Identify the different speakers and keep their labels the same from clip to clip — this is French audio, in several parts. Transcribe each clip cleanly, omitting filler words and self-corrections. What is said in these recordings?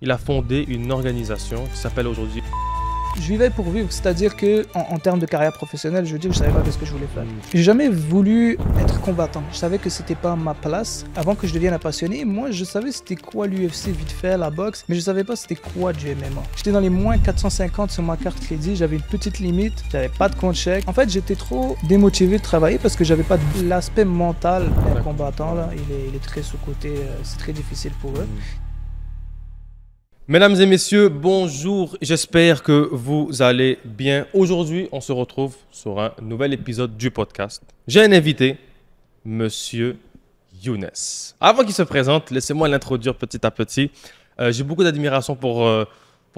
Speaker 1: il a fondé une organisation qui s'appelle aujourd'hui...
Speaker 2: Je vivais pour vivre, c'est-à-dire que en termes de carrière professionnelle, je veux dire, je savais pas ce que je voulais faire. J'ai jamais voulu être combattant. Je savais que c'était pas ma place. Avant que je devienne un passionné, moi, je savais c'était quoi l'UFC vite fait, la boxe, mais je savais pas c'était quoi du MMA. J'étais dans les moins 450 sur ma carte crédit, j'avais une petite limite, j'avais pas de compte chèque. En fait, j'étais trop démotivé de travailler parce que j'avais pas l'aspect mental d'un combattant là. Il est très sous-coté, c'est très difficile pour eux.
Speaker 1: Mesdames et messieurs, bonjour. J'espère que vous allez bien. Aujourd'hui, on se retrouve sur un nouvel épisode du podcast. J'ai un invité, Monsieur Younes. Avant qu'il se présente, laissez-moi l'introduire petit à petit. J'ai beaucoup d'admiration pour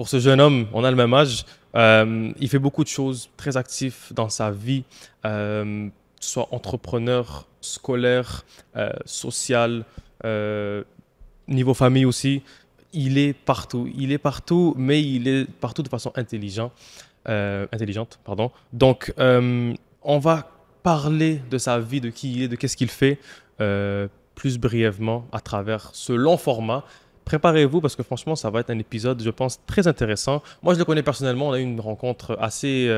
Speaker 1: ce jeune homme. On a le même âge. Il fait beaucoup de choses, très actif dans sa vie, soit entrepreneur, scolaire, social, niveau famille aussi. Il est partout, mais il est partout de façon intelligente. Donc, on va parler de sa vie, de qui il est, de qu'est-ce qu'il fait, plus brièvement à travers ce long format. Préparez-vous parce que franchement, ça va être un épisode, je pense, très intéressant. Moi, je le connais personnellement. On a eu une rencontre assez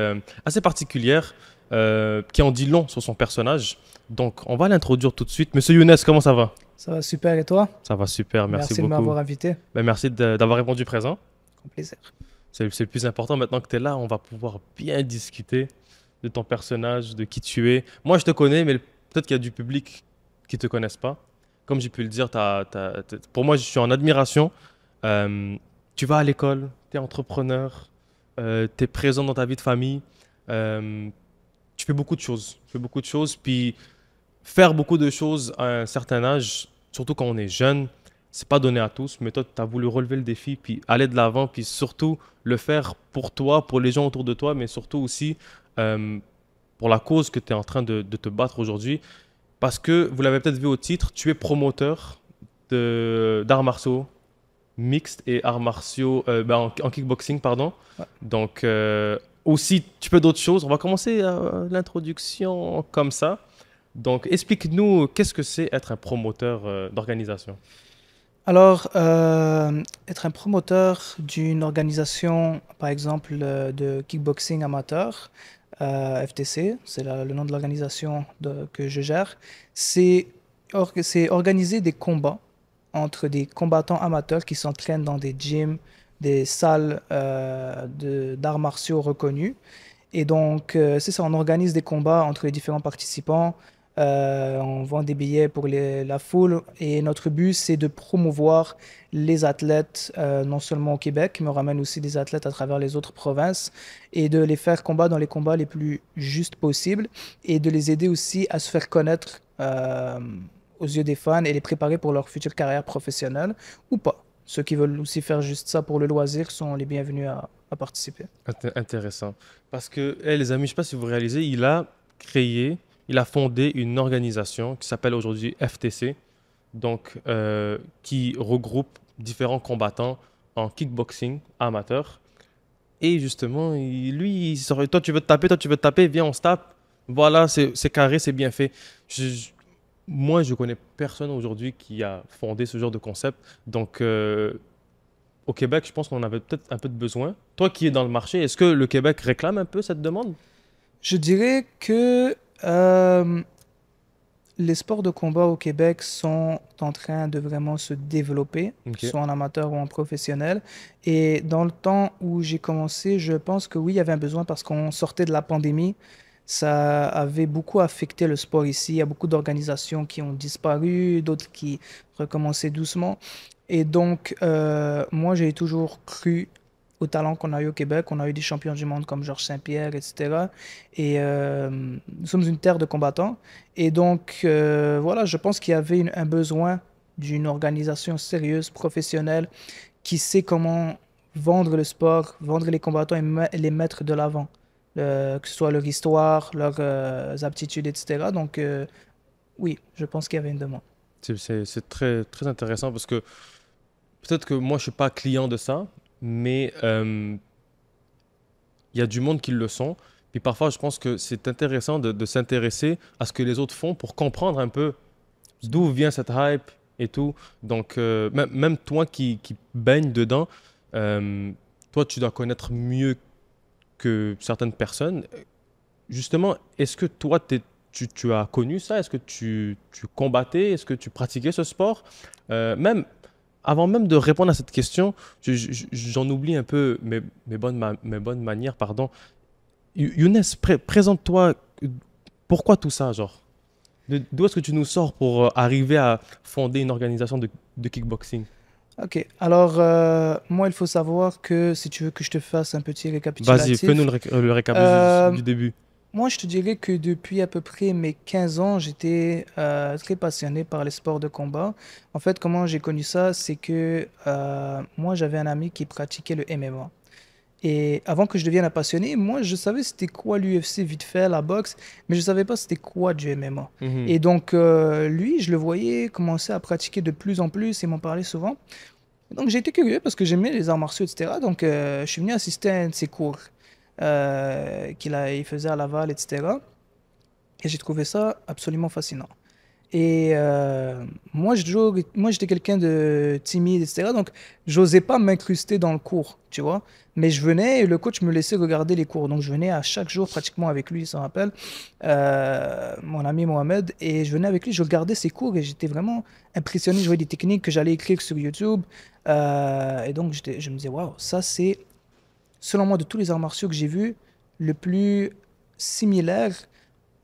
Speaker 1: particulière qui en dit long sur son personnage. Donc, on va l'introduire tout de suite. Monsieur Younes, comment ça va?
Speaker 2: Ça va super et toi?
Speaker 1: Ça va super, merci
Speaker 2: de
Speaker 1: beaucoup.
Speaker 2: m'avoir invité.
Speaker 1: Merci d'avoir répondu présent.
Speaker 2: Au plaisir.
Speaker 1: C'est le plus important. Maintenant que tu es là, on va pouvoir bien discuter de ton personnage, de qui tu es. Moi, je te connais, mais peut-être qu'il y a du public qui ne te connaisse pas. Comme j'ai pu le dire, pour moi, je suis en admiration. Tu vas à l'école, tu es entrepreneur, tu es présent dans ta vie de famille. Tu fais beaucoup de choses. Puis faire beaucoup de choses à un certain âge, surtout quand on est jeune, c'est pas donné à tous, mais toi, tu as voulu relever le défi, puis aller de l'avant, puis surtout le faire pour toi, pour les gens autour de toi, mais surtout aussi pour la cause que tu es en train de te battre aujourd'hui. Parce que, vous l'avez peut-être vu au titre, tu es promoteur d'arts martiaux mixtes et arts martiaux en kickboxing, pardon.
Speaker 2: Ouais.
Speaker 1: Donc, aussi, tu fais d'autres choses. On va commencer l'introduction comme ça. Donc, explique-nous, qu'est-ce que c'est être un promoteur d'organisation?
Speaker 2: Alors, être un promoteur d'une organisation, par exemple, de kickboxing amateur, FTC, c'est le nom de l'organisation que je gère, c'est organiser des combats entre des combattants amateurs qui s'entraînent dans des gyms, des salles d'arts martiaux reconnus. Et donc, c'est ça, on organise des combats entre les différents participants. On vend des billets pour la foule et notre but, c'est de promouvoir les athlètes, non seulement au Québec, mais on ramène aussi des athlètes à travers les autres provinces et de les faire combattre dans les combats les plus justes possibles et de les aider aussi à se faire connaître aux yeux des fans et les préparer pour leur future carrière professionnelle ou pas. Ceux qui veulent aussi faire juste ça pour le loisir sont les bienvenus à participer.
Speaker 1: Intéressant. Parce que, les amis, je ne sais pas si vous réalisez, il a fondé une organisation qui s'appelle aujourd'hui FTC, donc qui regroupe différents combattants en kickboxing amateur. Et justement, toi tu veux te taper, viens on se tape. Voilà, c'est carré, c'est bien fait. Moi, je connais personne aujourd'hui qui a fondé ce genre de concept. Donc, au Québec, je pense qu'on avait peut-être un peu de besoin. Toi qui es dans le marché, est-ce que le Québec réclame un peu cette demande?
Speaker 2: Je dirais que les sports de combat au Québec sont en train de vraiment se développer,
Speaker 1: Ok.
Speaker 2: soit en amateur ou en professionnel. Et dans le temps où j'ai commencé, je pense que oui, il y avait un besoin parce qu'on sortait de la pandémie. Ça avait beaucoup affecté le sport ici. Il y a beaucoup d'organisations qui ont disparu, d'autres qui recommençaient doucement. Et donc, moi, j'ai toujours cru au talent qu'on a eu au Québec. On a eu des champions du monde comme Georges Saint-Pierre, etc. Et nous sommes une terre de combattants. Et donc, voilà, je pense qu'il y avait un besoin d'une organisation sérieuse, professionnelle, qui sait comment vendre le sport, vendre les combattants et les mettre de l'avant. Que ce soit leur histoire, leurs aptitudes, etc. Donc, oui, je pense qu'il y avait une demande.
Speaker 1: C'est très, très intéressant parce que peut-être que moi, je ne suis pas client de ça, mais il y a du monde qui le sont. Puis parfois, je pense que c'est intéressant de s'intéresser à ce que les autres font pour comprendre un peu d'où vient cette hype, et tout. Donc, même toi qui baignes dedans, euh, toi, tu dois connaître mieux que certaines personnes. Justement, est-ce que toi, tu as connu ça? Est-ce que tu combattais? Est-ce que tu pratiquais ce sport? Même, avant même de répondre à cette question, j'en oublie un peu mes bonnes manières, pardon. Younes, présente-toi. Pourquoi tout ça, genre? D'où est-ce que tu nous sors pour arriver à fonder une organisation de kickboxing?
Speaker 2: Ok, alors moi il faut savoir que si tu veux que je te fasse un petit
Speaker 1: Vas-y, fais-nous
Speaker 2: récapitulatif,
Speaker 1: le récap
Speaker 2: euh,
Speaker 1: du début.
Speaker 2: moi je te dirais que depuis à peu près mes 15 ans, j'étais très passionné par les sports de combat. En fait, comment j'ai connu ça, c'est que moi j'avais un ami qui pratiquait le MMA. Et avant que je devienne un passionné, moi je savais c'était quoi l'UFC vite fait, la boxe, mais je savais pas c'était quoi du MMA.
Speaker 1: Mhm.
Speaker 2: Et donc lui, je le voyais commencer à pratiquer de plus en plus, il m'en parlait souvent. Donc j'ai été curieux parce que j'aimais les arts martiaux, etc. Donc je suis venu assister à un de ses cours il faisait à Laval, etc. Et j'ai trouvé ça absolument fascinant. Et moi j'étais quelqu'un de timide, etc. Donc j'osais pas m'incruster dans le cours, tu vois. Mais je venais et le coach me laissait regarder les cours. Donc je venais à chaque jour pratiquement avec lui, il s'en rappelle, mon ami Mohamed. Et je venais avec lui, je regardais ses cours et j'étais vraiment impressionné. Je voyais des techniques que j'allais écrire sur YouTube. Et donc je me disais, waouh, ça c'est, selon moi, de tous les arts martiaux que j'ai vus, le plus similaire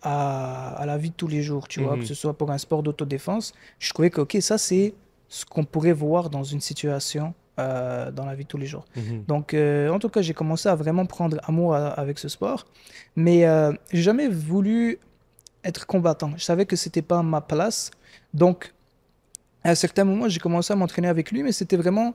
Speaker 2: à la vie de tous les jours, tu vois, que
Speaker 1: Mhm.
Speaker 2: ce soit pour un sport d'autodéfense. Je trouvais que, ok, ça, c'est ce qu'on pourrait voir dans une situation dans la vie de tous les jours.
Speaker 1: Mhm.
Speaker 2: Donc, en tout cas, j'ai commencé à vraiment prendre amour avec ce sport, mais j'ai jamais voulu être combattant. Je savais que c'était pas ma place. Donc, à un certain moment, j'ai commencé à m'entraîner avec lui, mais c'était vraiment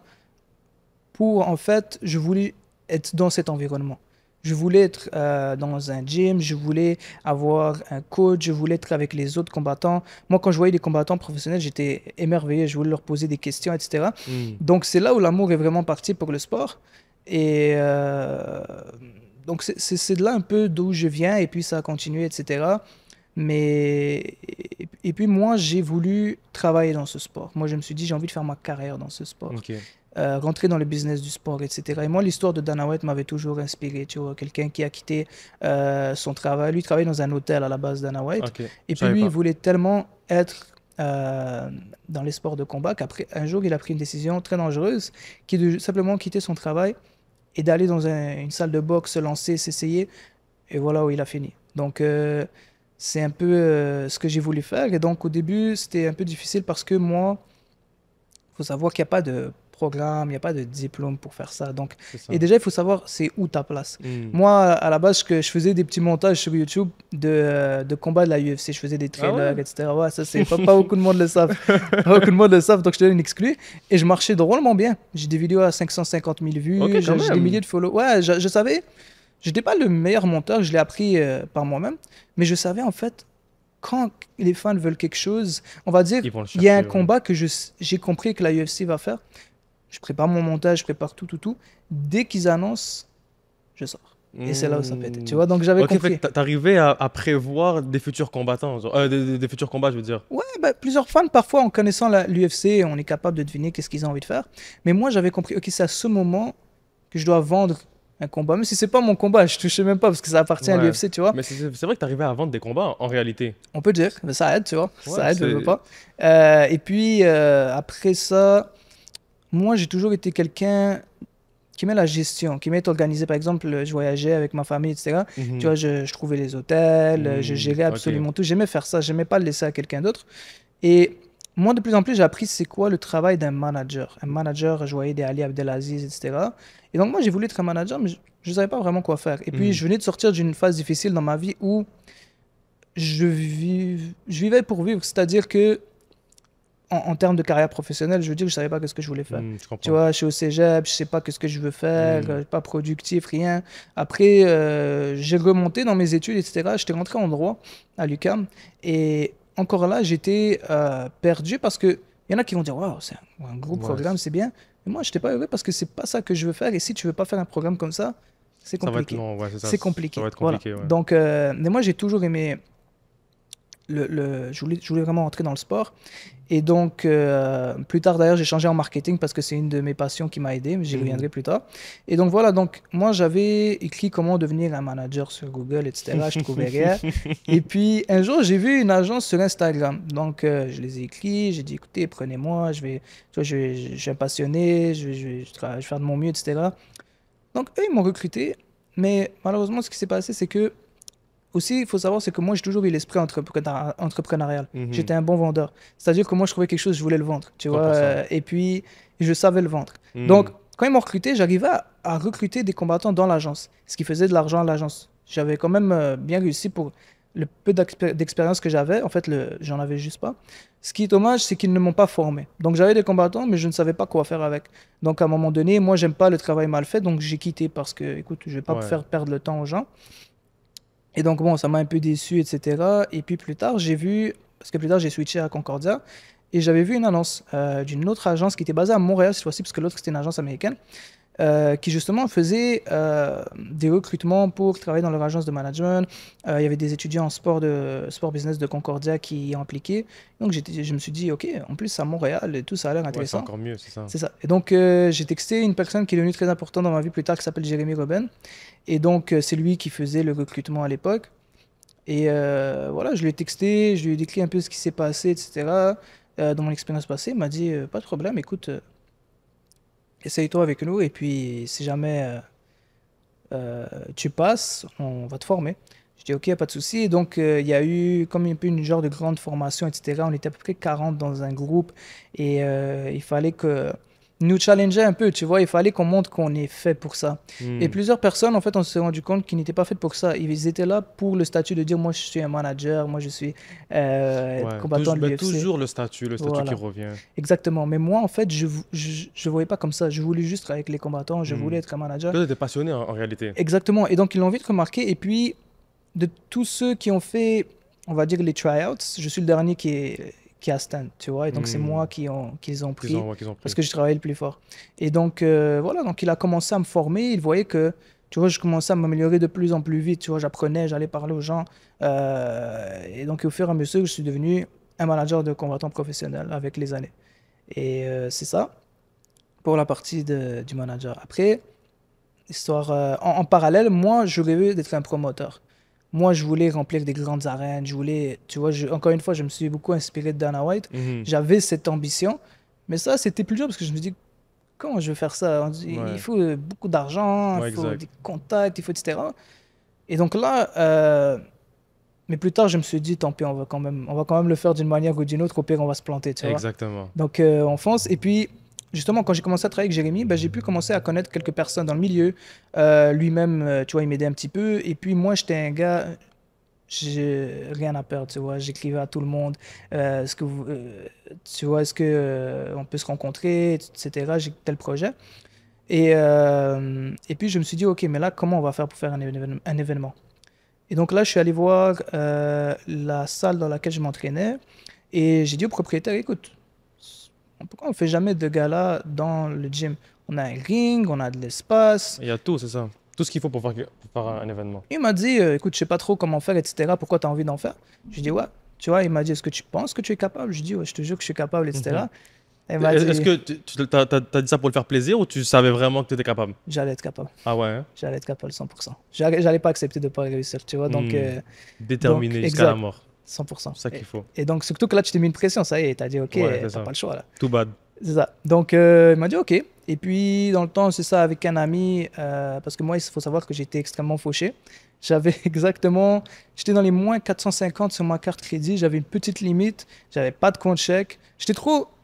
Speaker 2: pour, en fait, je voulais être dans cet environnement. Je voulais être dans un gym, je voulais avoir un coach, je voulais être avec les autres combattants. Moi, quand je voyais des combattants professionnels, j'étais émerveillé, je voulais leur poser des questions, etc.
Speaker 1: Mhm.
Speaker 2: Donc, c'est là où l'amour est vraiment parti pour le sport. Et donc, c'est de là un peu d'où je viens, et puis ça a continué, etc. Mais, et puis moi, j'ai voulu travailler dans ce sport. Moi, je me suis dit, j'ai envie de faire ma carrière dans ce sport,
Speaker 1: Ok.
Speaker 2: rentrer dans le business du sport, etc. Et moi, l'histoire de Dana White m'avait toujours inspiré. Tu vois, quelqu'un qui a quitté son travail. Lui, il travaillait dans un hôtel à la base, Dana White.
Speaker 1: Ok.
Speaker 2: Et
Speaker 1: Je
Speaker 2: puis
Speaker 1: savais
Speaker 2: lui, il
Speaker 1: pas.
Speaker 2: voulait tellement être dans les sports de combat qu'après, un jour, il a pris une décision très dangereuse, qui est de simplement quitter son travail et d'aller dans une salle de boxe, se lancer, s'essayer. Et voilà où il a fini. Donc, c'est un peu ce que j'ai voulu faire. Et donc, au début, c'était un peu difficile parce que moi, il faut savoir qu'il n'y a pas de programme, il n'y a pas de diplôme pour faire ça. Donc,
Speaker 1: C'est
Speaker 2: et
Speaker 1: ça.
Speaker 2: déjà, il faut savoir c'est où ta place.
Speaker 1: Mhm.
Speaker 2: Moi, à la base, je faisais des petits montages sur YouTube de combats de la UFC. Je faisais des
Speaker 1: Ah
Speaker 2: trailers,
Speaker 1: ouais?
Speaker 2: etc. Ouais, ça, c'est pas beaucoup de monde le savent. Pas beaucoup de monde le savent, donc je te donne une exclue. Et je marchais drôlement bien. J'ai des vidéos à 550 000 vues,
Speaker 1: Ok, quand
Speaker 2: j'ai des milliers
Speaker 1: même.
Speaker 2: de follow. Ouais, je savais. Je n'étais pas le meilleur monteur, je l'ai appris par moi-même. Mais je savais en fait quand les fans veulent quelque chose, on va dire,
Speaker 1: Ils vont le
Speaker 2: il y a un
Speaker 1: chercher, ouais.
Speaker 2: combat que j'ai compris que la UFC va faire. Je prépare mon montage, je prépare tout, tout, tout. Dès qu'ils annoncent, je sors. Et c'est là où ça pète. Tu
Speaker 1: Hmm.
Speaker 2: vois, donc j'avais
Speaker 1: Ok, fait
Speaker 2: compris.
Speaker 1: que t'arrivais à prévoir des futurs combattants, genre, des futurs combats, je veux dire.
Speaker 2: Ouais, bah, plusieurs fans, parfois, en connaissant l'UFC, on est capable de deviner qu'est-ce qu'ils ont envie de faire. Mais moi, j'avais compris, ok, c'est à ce moment que je dois vendre un combat. Même si c'est pas mon combat, je touchais même pas parce que ça appartient à
Speaker 1: Ouais.
Speaker 2: l'UFC, tu vois.
Speaker 1: Mais c'est vrai que t'arrivais à vendre des combats, en réalité.
Speaker 2: On peut dire, mais ça aide, tu vois.
Speaker 1: Ouais,
Speaker 2: Ça aide, je veux
Speaker 1: c'est...
Speaker 2: pas. Et puis, après ça, moi, j'ai toujours été quelqu'un qui met la gestion, qui met organisé. Par exemple, je voyageais avec ma famille, etc. Tu
Speaker 1: Mhm.
Speaker 2: vois, je trouvais les hôtels, je
Speaker 1: Hmm.
Speaker 2: gérais
Speaker 1: Ok.
Speaker 2: absolument tout. J'aimais faire ça, j'aimais pas le laisser à quelqu'un d'autre. Et moi, de plus en plus, j'ai appris c'est quoi le travail d'un manager. Un manager, je voyais des Ali Abdelaziz, etc. Et donc, moi, j'ai voulu être un manager, mais je ne savais pas vraiment quoi faire. Et puis,
Speaker 1: Hmm.
Speaker 2: je venais de sortir d'une phase difficile dans ma vie où je vivais pour vivre. C'est-à-dire que en termes de carrière professionnelle, je veux dire que je savais pas ce que je voulais faire.
Speaker 1: Hmm, je
Speaker 2: Tu
Speaker 1: comprends.
Speaker 2: vois, je suis au cégep, je sais pas ce que je veux faire,
Speaker 1: Hmm.
Speaker 2: pas productif, rien. Après, j'ai remonté dans mes études, etc. J'étais rentré en droit à l'UQAM. Et encore là, j'étais perdu parce que il y en a qui vont dire, waouh, c'est un gros
Speaker 1: Ouais,
Speaker 2: programme, c'est bien. Mais moi, je n'étais pas heureux parce que c'est pas ça que je veux faire. Et si tu veux pas faire un programme comme ça, c'est
Speaker 1: ça va être
Speaker 2: compliqué.
Speaker 1: long, ouais, c'est ça.
Speaker 2: C'est
Speaker 1: Ça va
Speaker 2: compliqué.
Speaker 1: être
Speaker 2: Voilà.
Speaker 1: compliqué, ouais.
Speaker 2: Donc, mais moi, j'ai toujours aimé je voulais vraiment entrer dans le sport. Et donc, plus tard d'ailleurs, j'ai changé en marketing parce que c'est une de mes passions qui m'a aidé, mais j'y
Speaker 1: Mhm.
Speaker 2: reviendrai plus tard. Et donc voilà, donc moi j'avais écrit comment devenir un manager sur Google, etc. Je trouvais rien. Et puis un jour, j'ai vu une agence sur Instagram. Donc je les ai écrits, j'ai dit écoutez, prenez-moi, tu vois, je suis un passionné, je vais faire de mon mieux, etc. Donc eux, ils m'ont recruté. Mais malheureusement, ce qui s'est passé, c'est que aussi, il faut savoir, c'est que moi, j'ai toujours eu l'esprit entrepreneurial.
Speaker 1: Mhm.
Speaker 2: J'étais un bon vendeur. C'est-à-dire que moi, je trouvais quelque chose, je voulais le vendre, tu vois,
Speaker 1: 100%.
Speaker 2: et puis, je savais le vendre. Donc,
Speaker 1: Mhm.
Speaker 2: quand ils m'ont recruté, j'arrivais à recruter des combattants dans l'agence, ce qui faisait de l'argent à l'agence. J'avais quand même bien réussi pour le peu d'expérience que j'avais. En fait, j'en avais juste pas. Ce qui est dommage, c'est qu'ils ne m'ont pas formé. Donc, j'avais des combattants, mais je ne savais pas quoi faire avec. Donc, à un moment donné, moi, j'aime pas le travail mal fait, donc j'ai quitté parce que, écoute, je vais pas
Speaker 1: Ouais.
Speaker 2: faire perdre le temps aux gens. Et donc, bon, ça m'a un peu déçu, etc. Et puis plus tard, j'ai vu, parce que plus tard, j'ai switché à Concordia, et j'avais vu une annonce d'une autre agence qui était basée à Montréal cette fois-ci, parce que l'autre, c'était une agence américaine, qui justement faisait des recrutements pour travailler dans leur agence de management. Il y avait des étudiants en sport business de Concordia qui y ont appliqué. Donc, je me suis dit, OK, en plus, à Montréal et tout, ça a l'air
Speaker 1: Ouais, c'est
Speaker 2: intéressant.
Speaker 1: encore mieux, c'est ça.
Speaker 2: C'est ça. Et donc, j'ai texté une personne qui est devenue très importante dans ma vie plus tard, qui s'appelle Jérémy Robin. Et donc, c'est lui qui faisait le recrutement à l'époque. Et voilà, je lui ai texté, je lui ai décrit un peu ce qui s'est passé, etc. Dans mon expérience passée, il m'a dit pas de problème, écoute, essaye-toi avec nous, et puis si jamais tu passes, on va te former. Je dis ok, pas de souci. Et donc, il y a eu comme un peu une genre de grande formation, etc. On était à peu près 40 dans un groupe, et il fallait que nous challenger un peu, tu vois, il fallait qu'on montre qu'on est fait pour ça. Et
Speaker 1: Mhm.
Speaker 2: plusieurs personnes, en fait, on s'est rendu compte qu'ils n'étaient pas faits pour ça. Ils étaient là pour le statut de dire, moi, je suis un manager, moi, je suis
Speaker 1: Ouais.
Speaker 2: combattant de
Speaker 1: Mais
Speaker 2: l'UFC.
Speaker 1: toujours le statut qui
Speaker 2: Voilà,
Speaker 1: revient.
Speaker 2: exactement. Mais moi, en fait, je voyais pas comme ça. Je voulais juste travailler avec les combattants, je voulais
Speaker 1: Mhm.
Speaker 2: être un manager.
Speaker 1: Toi, t'étais passionné en réalité.
Speaker 2: Exactement. Et donc, ils l'ont vite remarqué. Et puis, de tous ceux qui ont fait, on va dire, les tryouts, je suis le dernier qui a stand, tu vois. Et donc, c'est
Speaker 1: Mhm.
Speaker 2: moi qu'ils ont pris
Speaker 1: Qu'ils ont
Speaker 2: parce
Speaker 1: pris.
Speaker 2: que je travaillais le plus fort. Et donc, voilà. Donc, il a commencé à me former. Il voyait que, tu vois, je commençais à m'améliorer de plus en plus vite. Tu vois, j'apprenais, j'allais parler aux gens. Et donc, au fur et à mesure, je suis devenu un manager de combattant professionnel avec les années. Et c'est ça pour la partie du manager. Après, histoire, en parallèle, moi, je rêvais d'être un promoteur. Moi, je voulais remplir des grandes arènes. Je voulais, tu vois, encore une fois, je me suis beaucoup inspiré de Dana White.
Speaker 1: Mhm.
Speaker 2: J'avais cette ambition. Mais ça, c'était plus dur parce que je me dis, comment je vais faire ça? Il
Speaker 1: Ouais.
Speaker 2: faut beaucoup d'argent, il
Speaker 1: Ouais,
Speaker 2: faut
Speaker 1: exact.
Speaker 2: des contacts, il faut, etc. Et donc là, mais plus tard, je me suis dit, tant pis, on va quand même le faire d'une manière ou d'une autre. Au pire, on va se planter, tu vois.
Speaker 1: Exactement.
Speaker 2: Donc, on fonce. Et puis, justement, quand j'ai commencé à travailler avec Jérémy, ben, j'ai pu commencer à connaître quelques personnes dans le milieu. Lui-même, tu vois, il m'aidait un petit peu. Et puis, moi, j'étais un gars, j'ai rien à perdre, tu vois. J'écrivais à tout le monde. Tu vois, est-ce que on peut se rencontrer, etc. J'ai tel projet. Et puis, je me suis dit, OK, mais là, comment on va faire pour faire un événement? Et donc là, je suis allé voir la salle dans laquelle je m'entraînais. Et j'ai dit au propriétaire, écoute, pourquoi on fait jamais de gala dans le gym? On a un ring, on a de l'espace.
Speaker 1: Il y a tout, c'est ça. Tout ce qu'il faut pour faire un événement.
Speaker 2: Il m'a dit, écoute, je sais pas trop comment faire, etc. Pourquoi tu as envie d'en faire? Je dis, ouais. Tu vois, il m'a dit, est-ce que tu penses que tu es capable? Je dis, ouais, je te jure que je suis capable,
Speaker 1: Mhm.
Speaker 2: etc. Il m'a
Speaker 1: Est-ce
Speaker 2: dit,
Speaker 1: que t'as dit ça pour le faire plaisir ou tu savais vraiment que tu étais capable?
Speaker 2: j'allais être capable.
Speaker 1: Ah ouais, hein?
Speaker 2: J'allais être capable 100%. J'allais pas accepter de pas réussir, tu vois. Donc,
Speaker 1: Hmm.
Speaker 2: donc
Speaker 1: Déterminé jusqu'à la
Speaker 2: exact,
Speaker 1: mort.
Speaker 2: 100%.
Speaker 1: C'est ça
Speaker 2: Et,
Speaker 1: qu'il faut.
Speaker 2: et donc, surtout que là, tu t'es mis une pression, ça y est, t'as dit, ok,
Speaker 1: Ouais, c'est
Speaker 2: t'as
Speaker 1: ça.
Speaker 2: pas le choix là.
Speaker 1: Too bad.
Speaker 2: C'est ça. Donc, il m'a dit OK. Et puis, dans le temps, c'est ça, avec un ami, parce que moi, il faut savoir que j'étais extrêmement fauché. J'avais exactement, j'étais dans les moins 450 sur ma carte crédit. J'avais une petite limite. J'avais pas de compte chèque.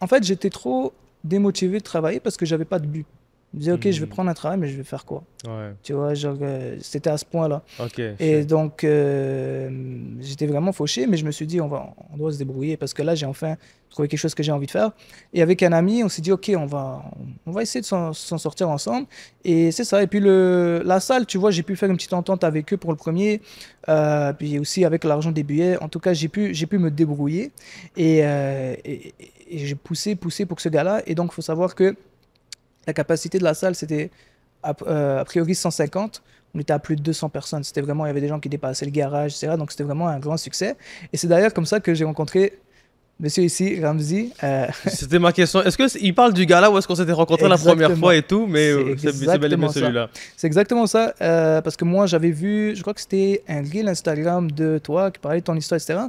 Speaker 2: En fait, j'étais trop démotivé de travailler parce que j'avais pas de but. Je me disais, OK, je vais
Speaker 1: Hmm.
Speaker 2: prendre un travail, mais je vais faire quoi?
Speaker 1: Ouais.
Speaker 2: Tu vois, genre, c'était à ce point-là.
Speaker 1: Ok,
Speaker 2: Et
Speaker 1: shit.
Speaker 2: donc, j'étais vraiment fauché, mais je me suis dit, on doit se débrouiller parce que là, j'ai enfin trouvé quelque chose que j'ai envie de faire. Et avec un ami, on s'est dit, OK, on va essayer de s'en sortir ensemble. Et c'est ça. Et puis, la salle, tu vois, j'ai pu faire une petite entente avec eux pour le premier. Puis aussi avec l'argent des billets. En tout cas, j'ai pu me débrouiller. Et j'ai poussé pour que ce gars-là. Et donc, il faut savoir que la capacité de la salle, c'était a priori 150. On était à plus de 200 personnes. C'était vraiment, il y avait des gens qui dépassaient le garage, etc. Donc c'était vraiment un grand succès. Et c'est d'ailleurs comme ça que j'ai rencontré monsieur ici, Ramzi.
Speaker 1: C'était ma question. Est-ce qu'il parle du gars là où est-ce qu'on s'était rencontrés la première fois et tout? Mais c'est bel et bien celui-là.
Speaker 2: C'est exactement ça. Parce que moi, j'avais vu, je crois que c'était un reel Instagram de toi qui parlait de ton histoire, etc.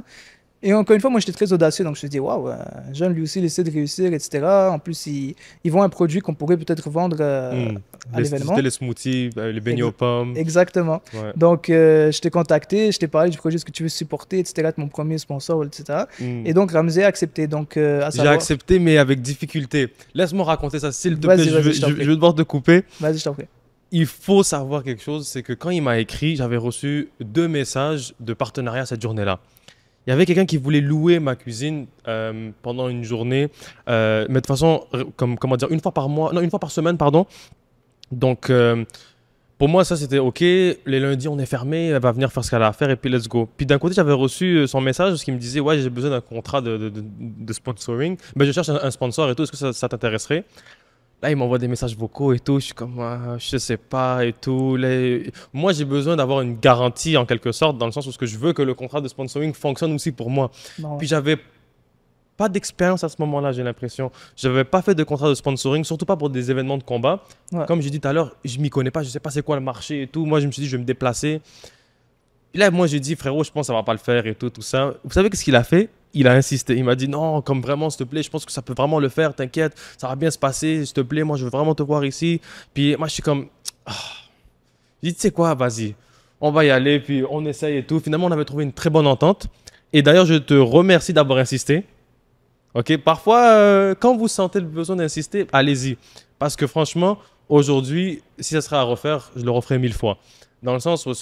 Speaker 2: Et encore une fois, moi, j'étais très audacieux, donc je me suis dit, waouh, un jeune, lui aussi, il essaie de réussir, etc. En plus, ils vend un produit qu'on pourrait peut-être vendre à l'événement.
Speaker 1: C'était les smoothies, les beignets aux pommes.
Speaker 2: Exactement.
Speaker 1: Ouais.
Speaker 2: Donc, je t'ai contacté, je t'ai parlé du projet, ce que tu veux supporter, etc. Être mon premier sponsor, etc. Et donc, Ramsey a accepté. Donc,
Speaker 1: J'ai accepté, mais avec difficulté. Laisse-moi raconter ça, s'il te plaît. Je vais devoir te couper.
Speaker 2: Vas-y, je t'en prie.
Speaker 1: Il faut savoir quelque chose, c'est que quand il m'a écrit, j'avais reçu 2 messages de partenariat cette journée-là. Il y avait quelqu'un qui voulait louer ma cuisine pendant une journée, mais de toute façon, comment dire, une fois par mois, non, une fois par semaine, pardon. Donc, pour moi, ça, c'était OK. Les lundis, on est fermé, elle va venir faire ce qu'elle a à faire et puis let's go. Puis d'un côté, j'avais reçu son message qui me disait, ouais, j'ai besoin d'un contrat de sponsoring. Ben, je cherche un sponsor et tout, est-ce que ça t'intéresserait? Là, il m'envoie des messages vocaux et tout. Je suis comme, ah, je sais pas et tout. Là, moi, j'ai besoin d'avoir une garantie en quelque sorte, dans le sens où je veux que le contrat de sponsoring fonctionne aussi pour moi.
Speaker 2: Non,
Speaker 1: Puis, j'avais pas d'expérience à ce moment-là, j'ai l'impression. Je n'avais pas fait de contrat de sponsoring, surtout pas pour des événements de combat.
Speaker 2: ouais.
Speaker 1: Comme j'ai dit tout à l'heure, je m'y connais pas, je sais pas c'est quoi le marché et tout. Moi, je me suis dit, je vais me déplacer. Et là, moi, j'ai dit, frérot, je pense que ça va pas le faire et tout, tout ça. Vous savez qu'est-ce qu'il a fait? Il a insisté. Il m'a dit, non, comme vraiment, s'il te plaît, je pense que ça peut vraiment le faire, t'inquiète, ça va bien se passer, s'il te plaît, moi, je veux vraiment te voir ici. Puis moi, je suis comme, ah. J'ai dit, tu sais quoi, vas-y, on va y aller, puis on essaye et tout. Finalement, on avait trouvé une très bonne entente. Et d'ailleurs, je te remercie d'avoir insisté. Ok, parfois, quand vous sentez le besoin d'insister, allez-y. Parce que franchement, aujourd'hui, si ça serait à refaire, je le referai 1000 fois. Dans le sens où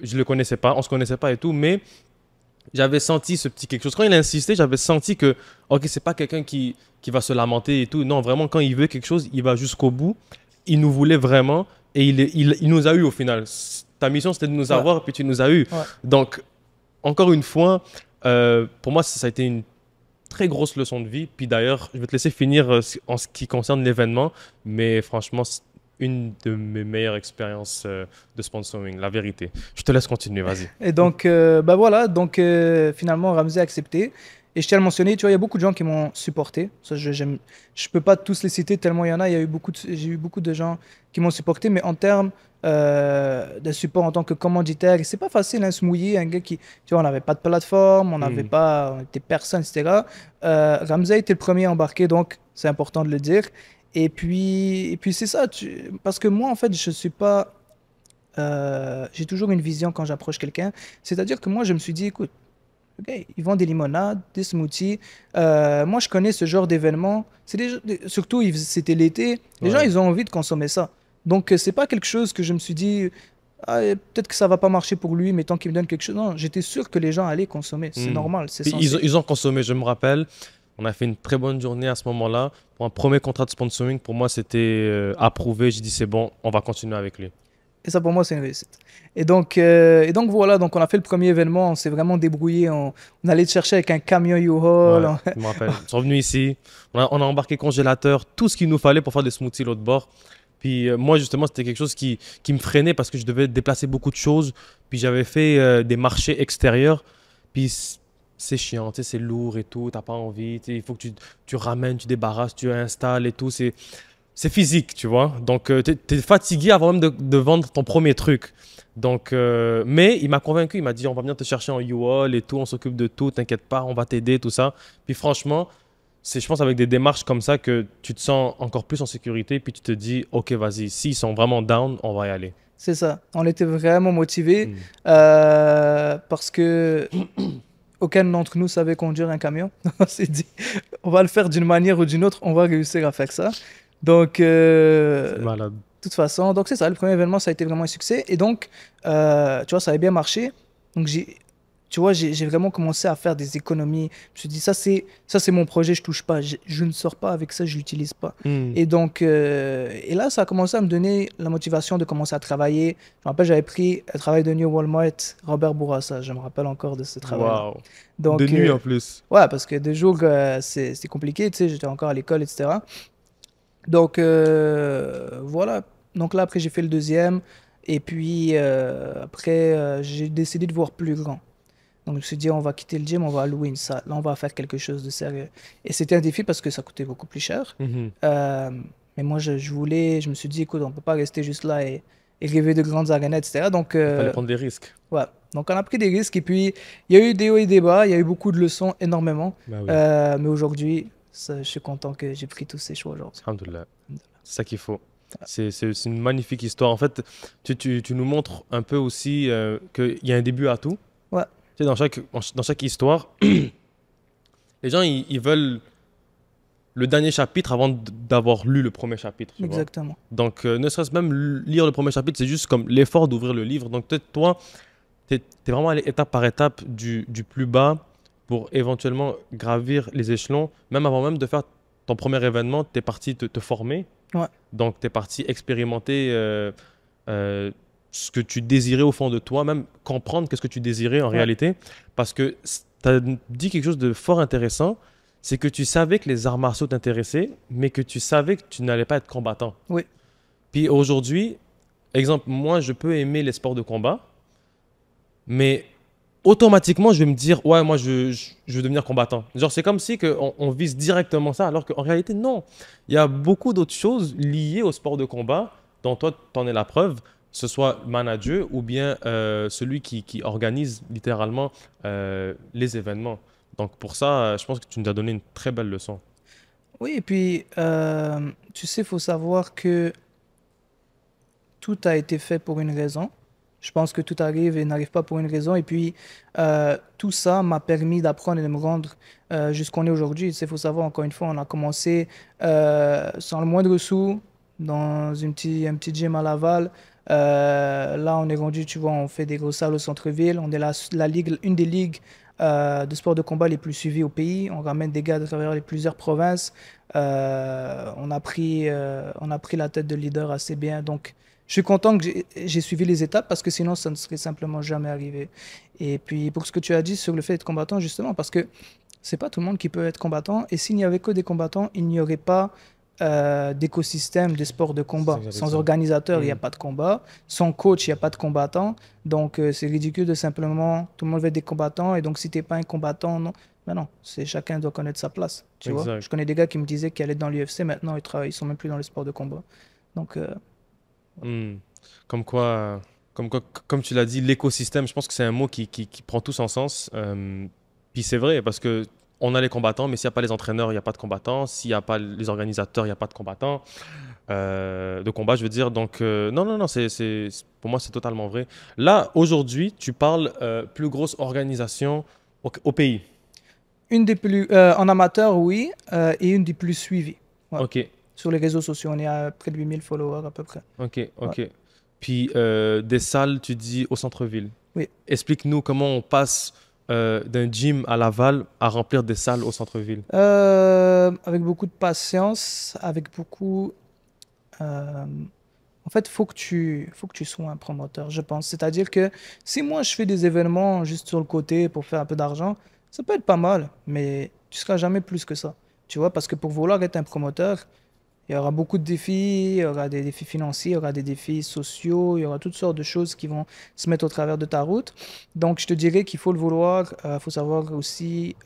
Speaker 1: je le connaissais pas, on se connaissait pas et tout, mais j'avais senti ce petit quelque chose. Quand il a insisté, j'avais senti que, ok, c'est pas quelqu'un qui va se lamenter et tout. Non, vraiment, quand il veut quelque chose, il va jusqu'au bout. Il nous voulait vraiment et il nous a eu au final. Ta mission, c'était de nous avoir, et puis tu nous as eu.
Speaker 2: Ouais.
Speaker 1: Donc, encore une fois, pour moi, ça a été une très grosse leçon de vie. Puis d'ailleurs, je vais te laisser finir en ce qui concerne l'événement, mais franchement, c'est une de mes meilleures expériences de sponsoring, la vérité. Je te laisse continuer, vas-y.
Speaker 2: Et donc, bah voilà, donc finalement, Ramsey a accepté. Et je tiens à le mentionner, tu vois, il y a beaucoup de gens qui m'ont supporté. Ça, je peux pas tous les citer tellement il y en a. J'ai eu beaucoup de gens qui m'ont supporté, mais en termes de support en tant que commanditaire, et c'est pas facile, hein, se mouiller. Un gars qui, tu vois, on n'avait pas de plateforme, on était personne, etc. Ramsey était le premier à embarquer, donc c'est important de le dire. Et puis c'est ça, parce que moi, en fait, je suis pas. J'ai toujours une vision quand j'approche quelqu'un. C'est-à-dire que moi, je me suis dit, écoute, ok, ils vendent des limonades, des smoothies. Moi, je connais ce genre d'événement. Surtout, c'était l'été. Les gens, ils ont envie de consommer ça. Donc, c'est pas quelque chose que je me suis dit, ah, peut-être que ça va pas marcher pour lui, mais tant qu'il me donne quelque chose. Non, j'étais sûr que les gens allaient consommer. C'est normal, c'est censé.
Speaker 1: Ils ont consommé, je me rappelle. On a fait une très bonne journée à ce moment-là. Pour un premier contrat de sponsoring, pour moi, c'était approuvé. J'ai dit, c'est bon, on va continuer avec lui.
Speaker 2: Et ça, pour moi, c'est une réussite. Et donc voilà, donc on a fait le premier événement, on s'est vraiment débrouillé. On allait te chercher avec un camion U-Haul.
Speaker 1: Ouais, je me rappelle. Ils sont venus ici. On a embarqué congélateur, tout ce qu'il nous fallait pour faire des smoothies l'autre bord. Puis moi, justement, c'était quelque chose qui me freinait parce que je devais déplacer beaucoup de choses. Puis j'avais fait des marchés extérieurs. Puis c'est chiant, tu sais, c'est lourd et tout, t'as pas envie. Il faut que tu ramènes, tu débarrasses, tu installes et tout. C'est physique, tu vois. Donc, tu es fatigué avant même de vendre ton premier truc. Donc, mais il m'a convaincu. Il m'a dit, on va venir te chercher en U-Haul et tout. On s'occupe de tout. T'inquiète pas, on va t'aider, tout ça. Puis franchement, c'est, je pense, avec des démarches comme ça que tu te sens encore plus en sécurité. Puis tu te dis, OK, vas-y, s'ils sont vraiment down, on va y aller.
Speaker 2: C'est ça. On était vraiment motivés parce que aucun d'entre nous savait conduire un camion. On s'est dit, on va le faire d'une manière ou d'une autre. On va réussir à faire ça. Donc,
Speaker 1: C'est malade.
Speaker 2: de toute façon, donc c'est ça, le premier événement, ça a été vraiment un succès. Et donc, tu vois, ça avait bien marché. Donc, tu vois, j'ai vraiment commencé à faire des économies. Je me suis dit, ça, c'est mon projet, je touche pas. Je ne sors pas avec ça, je l'utilise pas. Et donc, et là, ça a commencé à me donner la motivation de commencer à travailler. Je me rappelle, j'avais pris le travail de New Walmart, Robert Bourassa. Je me rappelle encore de ce travail.
Speaker 1: Wow.
Speaker 2: Donc,
Speaker 1: De nuit en plus.
Speaker 2: ouais, parce que de jour, c'est compliqué, tu sais, j'étais encore à l'école, etc. Donc, voilà. Donc là, après, j'ai fait le deuxième. Et puis, après, j'ai décidé de voir plus grand. Donc, je me suis dit, on va quitter le gym, on va louer une salle. Là, on va faire quelque chose de sérieux. Et c'était un défi parce que ça coûtait beaucoup plus cher.
Speaker 1: Mhm.
Speaker 2: Euh, mais moi, je me suis dit, écoute, on peut pas rester juste là et rêver de grandes arénas, etc. Donc,
Speaker 1: Il fallait prendre des risques.
Speaker 2: ouais. Donc, on a pris des risques. Et puis, il y a eu des hauts et des bas. Il y a eu beaucoup de leçons, énormément.
Speaker 1: Bah oui,
Speaker 2: Mais aujourd'hui, je suis content que j'ai pris tous ces choix aujourd'hui.
Speaker 1: alhamdoulilah. C'est ça qu'il faut. C'est une magnifique histoire. En fait, tu nous montres un peu aussi qu'il y a un début à tout.
Speaker 2: Ouais,
Speaker 1: Tu sais, dans chaque histoire, les gens, ils veulent le dernier chapitre avant d'avoir lu le premier chapitre, tu vois.
Speaker 2: exactement.
Speaker 1: Donc, ne serait-ce même lire le premier chapitre, c'est juste comme l'effort d'ouvrir le livre. Donc, peut-être toi, tu es vraiment allé étape par étape du plus bas pour éventuellement gravir les échelons. Même avant même de faire ton premier événement, tu es parti te former.
Speaker 2: Ouais,
Speaker 1: Donc, tu es parti expérimenter euh, ce que tu désirais au fond de toi, même comprendre qu'est-ce que tu désirais en
Speaker 2: ouais,
Speaker 1: réalité. Parce que tu as dit quelque chose de fort intéressant, c'est que tu savais que les arts martiaux t'intéressaient, mais que tu savais que tu n'allais pas être combattant.
Speaker 2: oui,
Speaker 1: Puis aujourd'hui, exemple, moi, je peux aimer les sports de combat, mais automatiquement, je vais me dire, ouais, moi, je veux devenir combattant. Genre, c'est comme si que on vise directement ça, alors qu'en réalité, non. Il y a beaucoup d'autres choses liées au sport de combat, dont toi, tu en es la preuve, que ce soit manager ou bien celui qui organise littéralement les événements. Donc, pour ça, je pense que tu nous as donné une très belle leçon.
Speaker 2: oui. Et puis, tu sais, il faut savoir que tout a été fait pour une raison. Je pense que tout arrive et n'arrive pas pour une raison. Et puis, tout ça m'a permis d'apprendre et de me rendre jusqu'où on est aujourd'hui. Il faut savoir, encore une fois, on a commencé sans le moindre sou dans un petit gym à Laval. Là, on est rendu, tu vois, on fait des grosses salles au centre-ville. On est la ligue, une des ligues de sport de combat les plus suivies au pays. On ramène des gars de travers les plusieurs provinces. On a pris la tête de leader assez bien. Donc, je suis content que j'ai suivi les étapes parce que sinon, ça ne serait simplement jamais arrivé. Et puis, pour ce que tu as dit sur le fait d'être combattant, justement, parce que c'est pas tout le monde qui peut être combattant. Et s'il n'y avait que des combattants, il n'y aurait pas d'écosystème des sports de
Speaker 1: C'est ça
Speaker 2: combat.
Speaker 1: que j'allais
Speaker 2: Sans
Speaker 1: dire.
Speaker 2: organisateur, il n'y a
Speaker 1: Hmm.
Speaker 2: pas de combat. Sans coach, il n'y a pas de combattant. Donc, c'est ridicule de simplement, tout le monde veut être des combattants. Et donc, si tu n'es pas un combattant, non. Mais non, chacun doit connaître sa place. Tu vois? Je
Speaker 1: Exact.
Speaker 2: connais des gars qui me disaient qu'ils allaient dans l'UFC. Maintenant, ils sont même plus dans les sports de combat. Donc,
Speaker 1: Hmm. Comme quoi, comme tu l'as dit, l'écosystème, je pense que c'est un mot qui prend tout son sens. Puis c'est vrai, parce que on a les combattants, mais s'il n'y a pas les entraîneurs, il n'y a pas de combattants. S'il n'y a pas les organisateurs, il n'y a pas de combattants. De combat, je veux dire. Donc, non, non, non, pour moi, c'est totalement vrai. Là, aujourd'hui, tu parles plus grosse organisation au pays.
Speaker 2: une des plus, en amateur, oui, et une des plus suivies. Ouais.
Speaker 1: Ok,
Speaker 2: Sur les réseaux sociaux, on est à près de 8000 followers à peu près.
Speaker 1: ok,
Speaker 2: Ouais.
Speaker 1: ok. Puis des salles, tu dis au centre-ville.
Speaker 2: Oui.
Speaker 1: Explique-nous comment on passe d'un gym à Laval à remplir des salles au centre-ville.
Speaker 2: Avec beaucoup de patience, avec beaucoup... euh, en fait, faut que tu sois un promoteur, je pense. C'est-à-dire que si moi, je fais des événements juste sur le côté pour faire un peu d'argent, ça peut être pas mal, mais tu seras jamais plus que ça. Tu vois, parce que pour vouloir être un promoteur, il y aura beaucoup de défis, il y aura des défis financiers, il y aura des défis sociaux, il y aura toutes sortes de choses qui vont se mettre au travers de ta route. Donc, je te dirais qu'il faut le vouloir, il faut savoir aussi,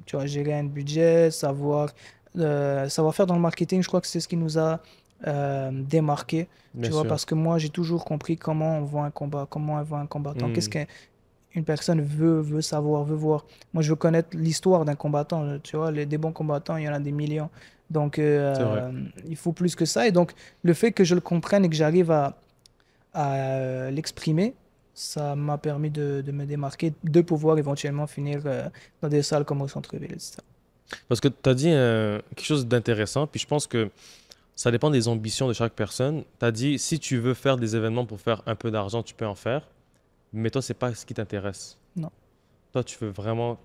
Speaker 2: tu vois, gérer un budget, savoir faire dans le marketing. Je crois que c'est ce qui nous a démarqué,
Speaker 1: Bien
Speaker 2: tu vois,
Speaker 1: sûr.
Speaker 2: parce que moi, j'ai toujours compris comment on voit un combat, comment on voit un combattant, qu'est-ce
Speaker 1: Hmm,
Speaker 2: qu'une personne veut savoir, veut voir. Moi, je veux connaître l'histoire d'un combattant. Tu vois, des bons combattants, il y en a des millions. Donc,
Speaker 1: c'est vrai.
Speaker 2: il faut plus que ça. Et donc, le fait que je le comprenne et que j'arrive à l'exprimer, ça m'a permis de me démarquer, de pouvoir éventuellement finir dans des salles comme au centre-ville, etc.
Speaker 1: Parce que tu as dit quelque chose d'intéressant, puis je pense que ça dépend des ambitions de chaque personne. Tu as dit, si tu veux faire des événements pour faire un peu d'argent, tu peux en faire, mais toi, c'est pas ce qui t'intéresse.
Speaker 2: Non.
Speaker 1: Toi, tu veux vraiment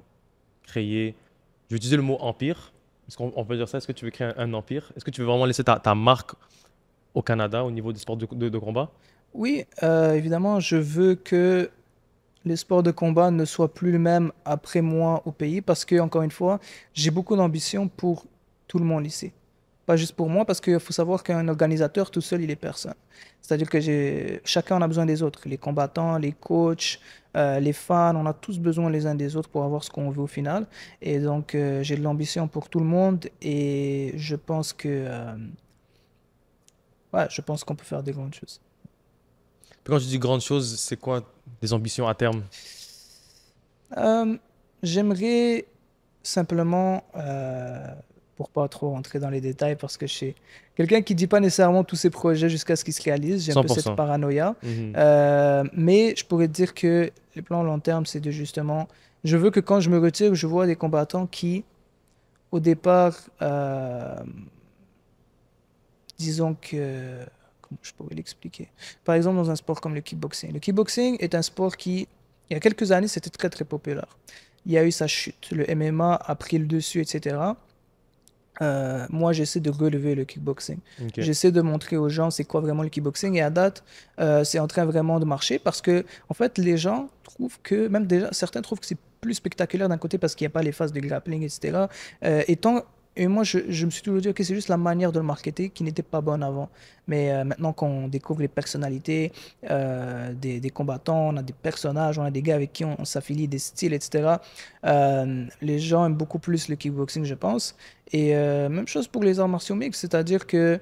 Speaker 1: créer, je vais utiliser le mot empire, est-ce qu'on peut dire ça? Est-ce que tu veux créer un empire? Est-ce que tu veux vraiment laisser ta marque au Canada au niveau des sports de combat?
Speaker 2: Oui, évidemment, je veux que les sports de combat ne soient plus le même après moi au pays parce que, encore une fois, j'ai beaucoup d'ambition pour tout le monde ici. Pas juste pour moi, parce qu'il faut savoir qu'un organisateur tout seul, il est personne. C'est-à-dire que chacun en a besoin des autres. Les combattants, les coachs, les fans, on a tous besoin les uns des autres pour avoir ce qu'on veut au final. Et donc, j'ai de l'ambition pour tout le monde et ouais, je pense qu'on peut faire des grandes choses.
Speaker 1: Puis quand je dis grande chose, c'est quoi des ambitions à terme?
Speaker 2: Euh, J'aimerais simplement, pour pas trop rentrer dans les détails, parce que je suis quelqu'un qui dit pas nécessairement tous ses projets jusqu'à ce qu'ils se réalisent. J'ai un peu cette
Speaker 1: 100%.
Speaker 2: paranoïa.
Speaker 1: Mhm.
Speaker 2: Mais je pourrais te dire que les plans long terme, c'est de justement, je veux que quand je me retire, je vois des combattants qui, au départ, disons que, comment je pourrais l'expliquer? Par exemple, dans un sport comme le kickboxing. Le kickboxing est un sport qui, il y a quelques années, c'était très très populaire. Il y a eu sa chute. Le MMA a pris le dessus, etc. Moi, j'essaie de relever le kickboxing.
Speaker 1: Ok.
Speaker 2: J'essaie de montrer aux gens c'est quoi vraiment le kickboxing. Et à date, c'est en train vraiment de marcher parce que, en fait, les gens trouvent que, même déjà, certains trouvent que c'est plus spectaculaire d'un côté parce qu'il n'y a pas les phases de grappling, etc. Et moi, je me suis toujours dit que c'est juste la manière de le marketer qui n'était pas bonne avant. Mais maintenant qu'on découvre les personnalités des combattants, on a des personnages, on a des gars avec qui on s'affilie, des styles, etc. Les gens aiment beaucoup plus le kickboxing, je pense. Et même chose pour les arts martiaux mixtes, c'est-à-dire que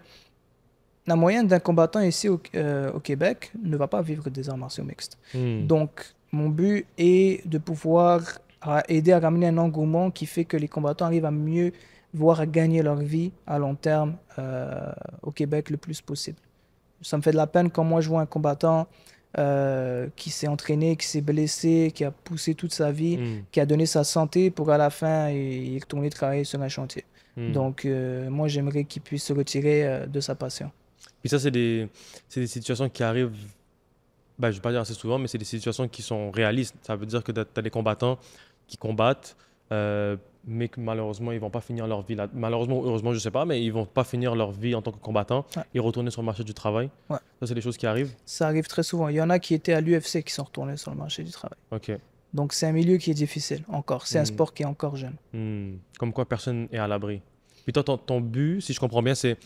Speaker 2: la moyenne d'un combattant ici au Québec ne va pas vivre des arts martiaux mixtes.
Speaker 1: Hmm.
Speaker 2: Donc, mon but est de pouvoir aider à ramener un engouement qui fait que les combattants arrivent à mieux voir à gagner leur vie à long terme au Québec le plus possible. Ça me fait de la peine quand moi je vois un combattant qui s'est entraîné, qui s'est blessé, qui a poussé toute sa vie,
Speaker 1: Hmm.
Speaker 2: qui a donné sa santé pour à la fin y retourner travailler sur un chantier.
Speaker 1: Hmm.
Speaker 2: Donc moi j'aimerais qu'il puisse se retirer de sa passion.
Speaker 1: Puis ça, c'est des situations qui arrivent, ben, je vais pas dire assez souvent, mais c'est des situations qui sont réalistes. Ça veut dire que tu as des combattants qui combattent, mais que malheureusement, ils vont pas finir leur vie là. Malheureusement ou heureusement, je sais pas, mais ils vont pas finir leur vie en tant que combattants
Speaker 2: Ouais,
Speaker 1: et retourner sur le marché du travail.
Speaker 2: ouais.
Speaker 1: Ça, c'est des choses qui arrivent.
Speaker 2: Ça arrive très souvent. Il y en a qui étaient à l'UFC qui sont retournés sur le marché du travail.
Speaker 1: OK.
Speaker 2: Donc c'est un milieu qui est difficile encore. C'est un
Speaker 1: Hmm.
Speaker 2: sport qui est encore jeune.
Speaker 1: Hmm. Comme quoi, personne est à l'abri. Puis toi, ton but, si je comprends bien, c'est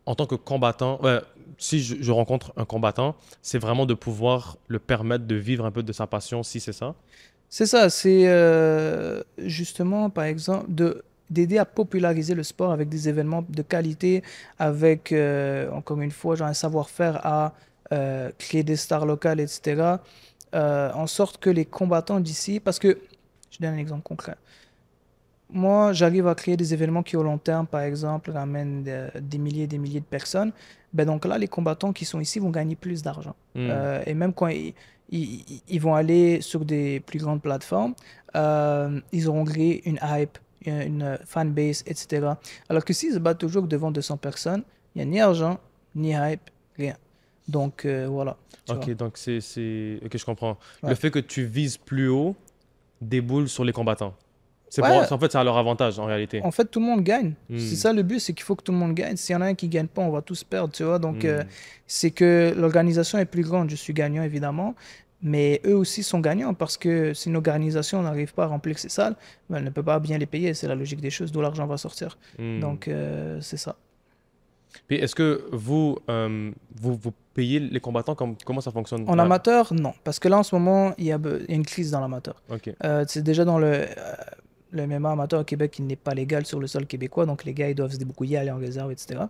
Speaker 1: en tant que combattant, ouais, si je rencontre un combattant, c'est vraiment de pouvoir le permettre de vivre un peu de sa passion, si c'est ça.
Speaker 2: C'est ça, c'est justement, par exemple, d'aider à populariser le sport avec des événements de qualité, avec, encore une fois, genre un savoir-faire à créer des stars locales, etc. En sorte que les combattants d'ici, parce que, je donne un exemple concret. Moi, j'arrive à créer des événements qui, au long terme, par exemple, ramènent des milliers de personnes. Ben donc là, les combattants qui sont ici vont gagner plus d'argent.
Speaker 1: Hmm.
Speaker 2: Et même quand ils vont aller sur des plus grandes plateformes, ils auront créé une hype, une fanbase, etc. Alors que s'ils se battent toujours devant 200 personnes, il n'y a ni argent, ni hype, rien. Donc voilà, tu
Speaker 1: Ok,
Speaker 2: vois.
Speaker 1: donc Ok, je comprends. Le
Speaker 2: Ouais.
Speaker 1: fait que tu vises plus haut déboule sur les combattants.
Speaker 2: Ouais,
Speaker 1: En fait, c'est à leur avantage, en réalité.
Speaker 2: en fait, tout le monde gagne. C'est
Speaker 1: Hmm.
Speaker 2: ça le but, c'est qu'il faut que tout le monde gagne. S'il y en a un qui gagne pas, on va tous perdre, tu vois. Donc,
Speaker 1: Hmm.
Speaker 2: c'est que l'organisation est plus grande. Je suis gagnant, évidemment. Mais eux aussi sont gagnants parce que si l'organisation n'arrive pas à remplir ses salles, ben, elle ne peut pas bien les payer. C'est la logique des choses, d'où l'argent va sortir.
Speaker 1: Hmm.
Speaker 2: Donc, c'est ça.
Speaker 1: Puis est-ce que vous payez les combattants comment ça fonctionne?
Speaker 2: En amateur, non. Parce que là, en ce moment, il y a une crise dans l'amateur.
Speaker 1: Ok.
Speaker 2: C'est déjà dans le MMA amateur au Québec, il n'est pas légal sur le sol québécois. Donc, les gars, ils doivent se débrouiller, aller en réserve, etc.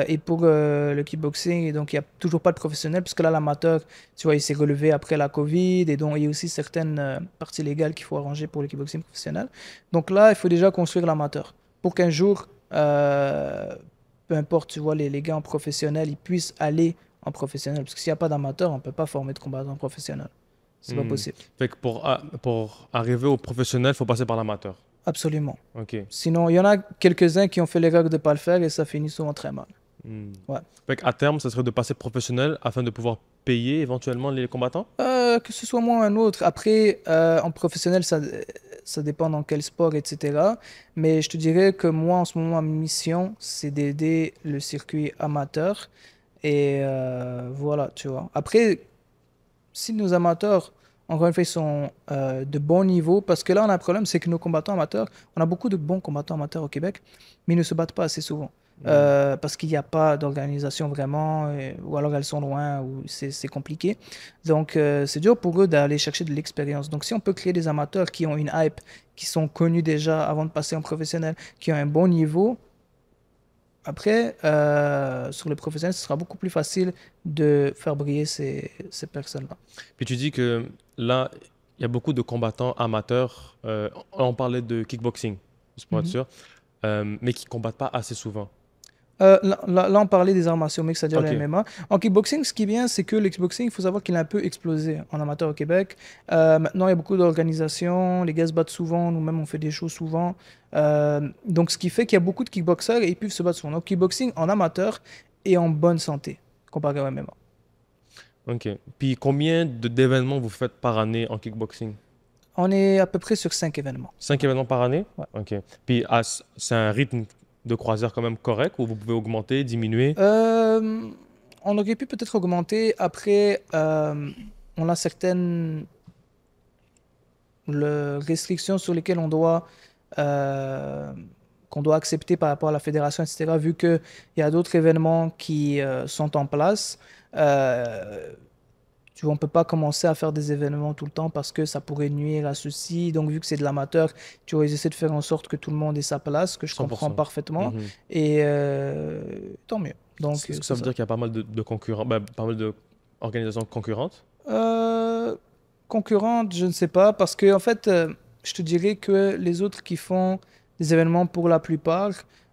Speaker 2: Et pour le kickboxing, donc, il n'y a toujours pas de professionnel. Puisque là, l'amateur, tu vois, il s'est relevé après la COVID. Et donc, il y a aussi certaines parties légales qu'il faut arranger pour le kickboxing professionnel. Donc là, il faut déjà construire l'amateur. Pour qu'un jour, peu importe, tu vois, les gars en professionnel, ils puissent aller en professionnel. Parce que s'il n'y a pas d'amateur, on ne peut pas former de combattants professionnels. C'est pas
Speaker 1: Hmm.
Speaker 2: possible.
Speaker 1: Fait que pour arriver au professionnel, il faut passer par l'amateur.
Speaker 2: Absolument.
Speaker 1: Ok.
Speaker 2: Sinon, il y en a quelques-uns qui ont fait l'erreur de ne pas le faire et ça finit souvent très mal.
Speaker 1: Hmm.
Speaker 2: Ouais.
Speaker 1: Fait qu'à terme, ça serait de passer professionnel afin de pouvoir payer éventuellement les combattants?
Speaker 2: Que ce soit moi ou un autre. Après, en professionnel, ça dépend dans quel sport, etc. Mais je te dirais que moi, en ce moment, ma mission, c'est d'aider le circuit amateur. Et voilà, tu vois. Après, si nos amateurs, encore une fois, ils sont de bon niveau, parce que là, on a un problème, c'est que nos combattants amateurs, on a beaucoup de bons combattants amateurs au Québec, mais ils ne se battent pas assez souvent.
Speaker 1: Hmm.
Speaker 2: parce qu'il n'y a pas d'organisation vraiment, ou alors elles sont loin, ou c'est compliqué. Donc, c'est dur pour eux d'aller chercher de l'expérience. Donc, si on peut créer des amateurs qui ont une hype, qui sont connus déjà avant de passer en professionnel, qui ont un bon niveau, après, sur le professionnel, ce sera beaucoup plus facile de faire briller ces personnes-là.
Speaker 1: Puis tu dis que là, il y a beaucoup de combattants amateurs. On parlait de kickboxing, juste pour être
Speaker 2: Mhm.
Speaker 1: sûr, mais qui combattent pas assez souvent.
Speaker 2: Là, on parlait des arts martiaux mixtes, c'est-à-dire le
Speaker 1: Ok,
Speaker 2: MMA. En kickboxing, ce qui est bien, c'est que le kickboxing, il faut savoir qu'il a un peu explosé en amateur au Québec. Maintenant, il y a beaucoup d'organisations, les gars se battent souvent, nous-mêmes, on fait des shows souvent. Donc, ce qui fait qu'il y a beaucoup de kickboxers et ils peuvent se battre souvent. Donc, kickboxing en amateur et en bonne santé, comparé au MMA.
Speaker 1: ok. Puis combien d'événements vous faites par année en kickboxing?
Speaker 2: On est à peu près sur 5 événements.
Speaker 1: 5 événements par année?
Speaker 2: Ouais.
Speaker 1: Ok. Puis c'est un rythme de croisière quand même correct ou vous pouvez augmenter, diminuer?
Speaker 2: Euh, on aurait pu peut-être augmenter. Après, on a certaines restrictions sur lesquelles euh, qu'on doit accepter par rapport à la fédération, etc. Vu qu'il y a d'autres événements qui sont en place. Euh, Tu vois, on peut pas commencer à faire des événements tout le temps parce que ça pourrait nuire à ceci. Donc, vu que c'est de l'amateur, tu vois, ils essaient de faire en sorte que tout le monde ait sa place, que je comprends
Speaker 1: 100%.
Speaker 2: parfaitement.
Speaker 1: Mhm.
Speaker 2: Et tant mieux. Donc,
Speaker 1: Est-ce que
Speaker 2: c'est
Speaker 1: ça veut
Speaker 2: ça.
Speaker 1: dire qu'il y a pas mal de concurrents, ben, pas mal d'organisations concurrentes?
Speaker 2: Euh, Concurrente, je ne sais pas, parce que en fait, je te dirais que les autres qui font des événements pour la plupart,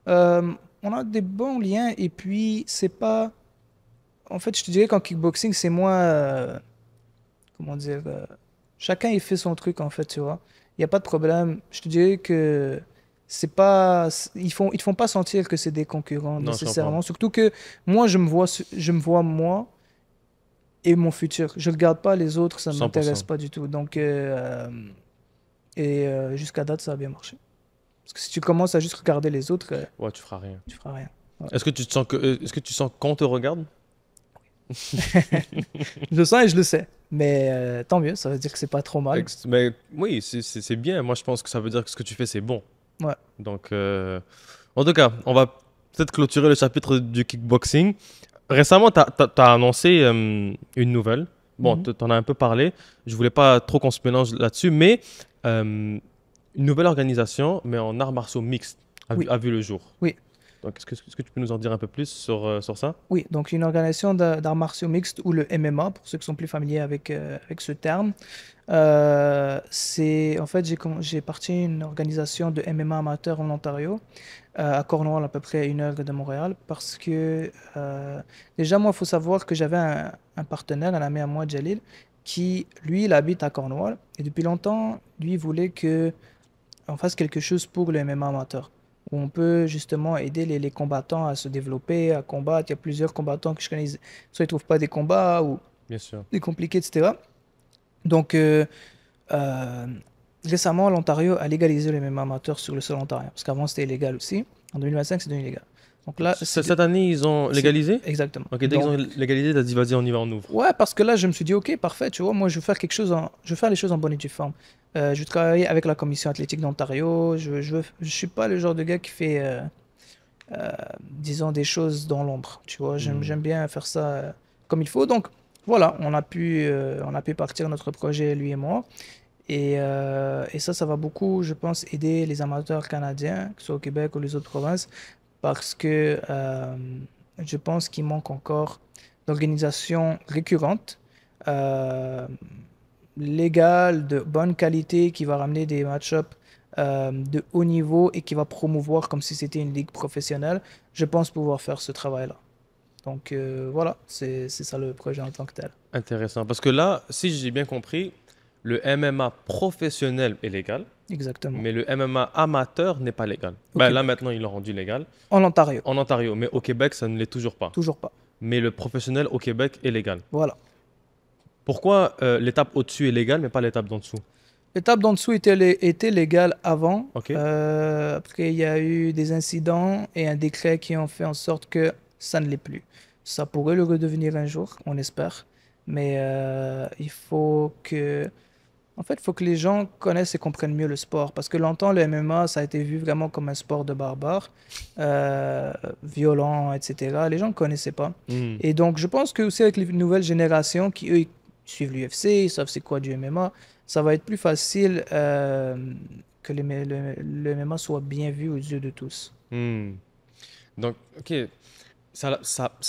Speaker 2: euh, on a des bons liens et puis c'est pas. En fait, je te dirais qu'en kickboxing, c'est moins. Comment dire chacun il fait son truc en fait, tu vois. Il n'y a pas de problème. Je te dirais que c'est pas. Ils te font pas sentir que c'est des concurrents
Speaker 1: Non, je comprends.
Speaker 2: nécessairement. Surtout que moi, je me vois moi et mon futur. Je regarde pas les autres, ça ne m'intéresse
Speaker 1: 100%.
Speaker 2: pas du tout. Donc, jusqu'à date, ça a bien marché. Parce que si tu commences à juste regarder les autres,
Speaker 1: Ouais, tu feras rien.
Speaker 2: tu feras rien. Ouais.
Speaker 1: Est-ce que tu sens qu'on te regarde?
Speaker 2: Je le sens et je le sais. Mais tant mieux, ça veut dire que c'est pas trop mal.
Speaker 1: Mais oui, c'est bien. Moi, je pense que ça veut dire que ce que tu fais, c'est bon.
Speaker 2: Ouais.
Speaker 1: Donc, en tout cas, on va peut-être clôturer le chapitre du kickboxing. Récemment, tu as annoncé une nouvelle. Bon,
Speaker 2: Mhm.
Speaker 1: tu en as un peu parlé. Je voulais pas trop qu'on se mélange là-dessus, mais euh, une nouvelle organisation, mais en arts martiaux mixtes,
Speaker 2: Oui,
Speaker 1: a vu le jour.
Speaker 2: oui.
Speaker 1: Donc, est-ce que tu peux nous en dire un peu plus sur ça?
Speaker 2: Oui, donc une organisation d'arts martiaux mixtes ou le MMA, pour ceux qui sont plus familiers avec ce terme. En fait, j'ai parti une organisation de MMA amateur en Ontario, à Cornwall, à peu près 1 heure de Montréal, parce que déjà, moi, il faut savoir que j'avais un partenaire, un ami à moi, Jalil, qui, lui, il habite à Cornwall, et depuis longtemps, lui, il voulait que on fasse quelque chose pour le MMA amateur, où on peut justement aider les combattants à se développer, à combattre. Il y a plusieurs combattants que je connais, soit ils trouvent pas des combats ou
Speaker 1: Bien sûr.
Speaker 2: des compliqués, etc. Donc, euh, récemment, l'Ontario a légalisé le MMA amateur sur le sol ontarien, parce qu'avant c'était illégal aussi. En 2025, c'est devenu illégal. Donc là,
Speaker 1: Cette année, ils ont légalisé?
Speaker 2: exactement.
Speaker 1: Ok, dès qu'ils ont
Speaker 2: Donc,
Speaker 1: légalisé, t'as dit, vas-y, on y va, on ouvre.
Speaker 2: ouais, parce que là, je me suis dit, ok, parfait, tu vois, moi, je veux faire les choses en bonne et due forme. Je vais travailler avec la commission athlétique d'Ontario. Je suis pas le genre de gars qui fait disons, des choses dans l'ombre. Tu vois,
Speaker 1: Hmm.
Speaker 2: j'aime bien faire ça comme il faut. Donc, voilà, on a pu partir notre projet, lui et moi. Et ça va beaucoup, je pense, aider les amateurs canadiens, que ce soit au Québec ou les autres provinces, parce que je pense qu'il manque encore d'organisations récurrentes, euh, légales, de bonne qualité, qui va ramener des match-ups de haut niveau et qui va promouvoir comme si c'était une ligue professionnelle. Je pense pouvoir faire ce travail-là. Donc voilà, c'est ça le projet en tant que tel.
Speaker 1: Intéressant. Parce que là, si j'ai bien compris, le MMA professionnel est légal,
Speaker 2: Exactement.
Speaker 1: mais le MMA amateur n'est pas légal.
Speaker 2: Au
Speaker 1: Ben, là,
Speaker 2: Québec.
Speaker 1: maintenant, ils l'ont rendu légal
Speaker 2: En Ontario,
Speaker 1: en Ontario, mais au Québec, ça ne l'est toujours pas.
Speaker 2: toujours pas.
Speaker 1: Mais le professionnel au Québec est légal.
Speaker 2: Voilà.
Speaker 1: Pourquoi l'étape au-dessus est légale, mais pas l'étape d'en dessous?
Speaker 2: L'étape d'en dessous était légale avant.
Speaker 1: Ok?
Speaker 2: Après, il y a eu des incidents et un décret qui ont fait en sorte que ça ne l'est plus. Ça pourrait le redevenir un jour, on espère. Mais il faut que En fait, il faut que les gens connaissent et comprennent mieux le sport. Parce que longtemps, le MMA, ça a été vu vraiment comme un sport de barbare, euh, violent, etc. Les gens ne connaissaient pas.
Speaker 1: Hmm.
Speaker 2: Et donc, je pense que aussi avec les nouvelles générations qui, eux, ils suivent l'UFC, ils savent c'est quoi du MMA, ça va être plus facile que le MMA soit bien vu aux yeux de tous.
Speaker 1: Hmm. Donc, ok, ça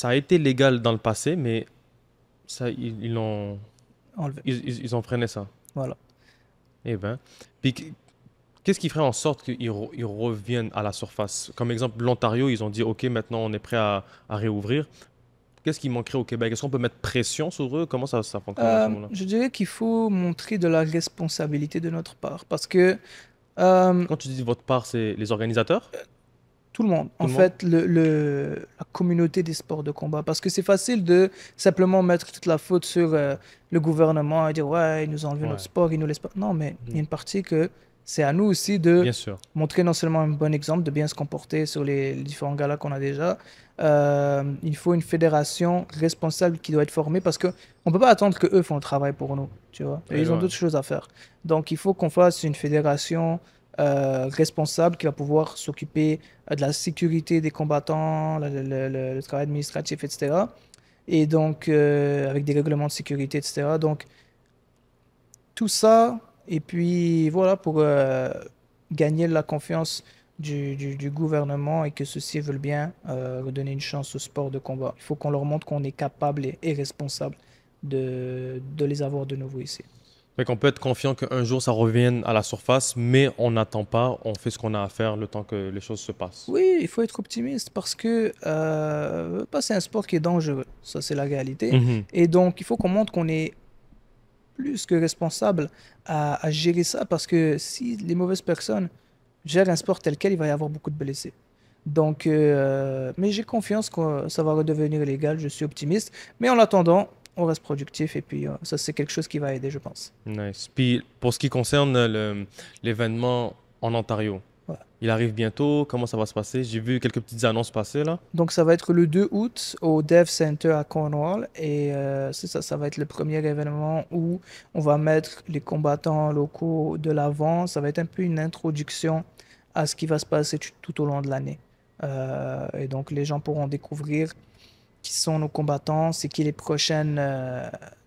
Speaker 1: a été légal dans le passé, mais ça, ils ont,
Speaker 2: Enlevé.
Speaker 1: ils ont freiné ça.
Speaker 2: Voilà.
Speaker 1: Eh ben. Puis, qu'est-ce qui ferait en sorte qu'ils reviennent à la surface? Comme exemple, l'Ontario, ils ont dit, OK, maintenant on est prêt à réouvrir. Qu'est-ce qui manquerait au Québec? Est-ce qu'on peut mettre pression sur eux? Comment ça fonctionne à ce moment-là?
Speaker 2: Je dirais qu'il faut montrer de la responsabilité de notre part. Parce que euh,
Speaker 1: Quand tu dis votre part, c'est les organisateurs?
Speaker 2: tout le monde,
Speaker 1: Tout
Speaker 2: en
Speaker 1: le monde?
Speaker 2: fait, la communauté des sports de combat. Parce que c'est facile de simplement mettre toute la faute sur le gouvernement et dire, ouais, ils nous ont enlevé notre
Speaker 1: Ouais.
Speaker 2: sport, ils nous laissent pas. Non, mais il y a
Speaker 1: Mhm.
Speaker 2: une partie que c'est à nous aussi de
Speaker 1: Bien sûr.
Speaker 2: montrer non seulement un bon exemple, de bien se comporter sur les différents galas qu'on a déjà. Il faut une fédération responsable qui doit être formée parce que on peut pas attendre que eux font le travail pour nous, tu vois. Et
Speaker 1: Et
Speaker 2: ils ont
Speaker 1: ouais.
Speaker 2: d'autres choses à faire. Donc, il faut qu'on fasse une fédération responsable qui va pouvoir s'occuper de la sécurité des combattants, le travail administratif, etc. Et donc, avec des règlements de sécurité, etc. Donc, tout ça, et puis voilà, pour gagner la confiance du gouvernement et que ceux-ci veulent bien redonner une chance au sport de combat. Il faut qu'on leur montre qu'on est capable et responsable de les avoir de nouveau ici.
Speaker 1: Fait qu'on peut être confiant qu'un jour ça revienne à la surface, mais on n'attend pas, on fait ce qu'on a à faire le temps que les choses se passent.
Speaker 2: Oui, il faut être optimiste parce que c'est un sport qui est dangereux. Ça, c'est la réalité.
Speaker 1: Mhm.
Speaker 2: Et donc, il faut qu'on montre qu'on est plus que responsable à gérer ça parce que si les mauvaises personnes gèrent un sport tel quel, il va y avoir beaucoup de blessés. Donc, mais j'ai confiance que ça va redevenir légal. Je suis optimiste. Mais en attendant, on reste productif et puis ça, c'est quelque chose qui va aider, je pense.
Speaker 1: Nice. Puis pour ce qui concerne l'événement en Ontario,
Speaker 2: Ouais.
Speaker 1: il arrive bientôt, comment ça va se passer? J'ai vu quelques petites annonces passer là.
Speaker 2: Donc, ça va être le 2 août au Dev Center à Cornwall. Et c'est ça, ça va être le premier événement où on va mettre les combattants locaux de l'avant. Ça va être un peu une introduction à ce qui va se passer tout au long de l'année. Et donc, les gens pourront découvrir qui sont nos combattants, c'est qui les prochaines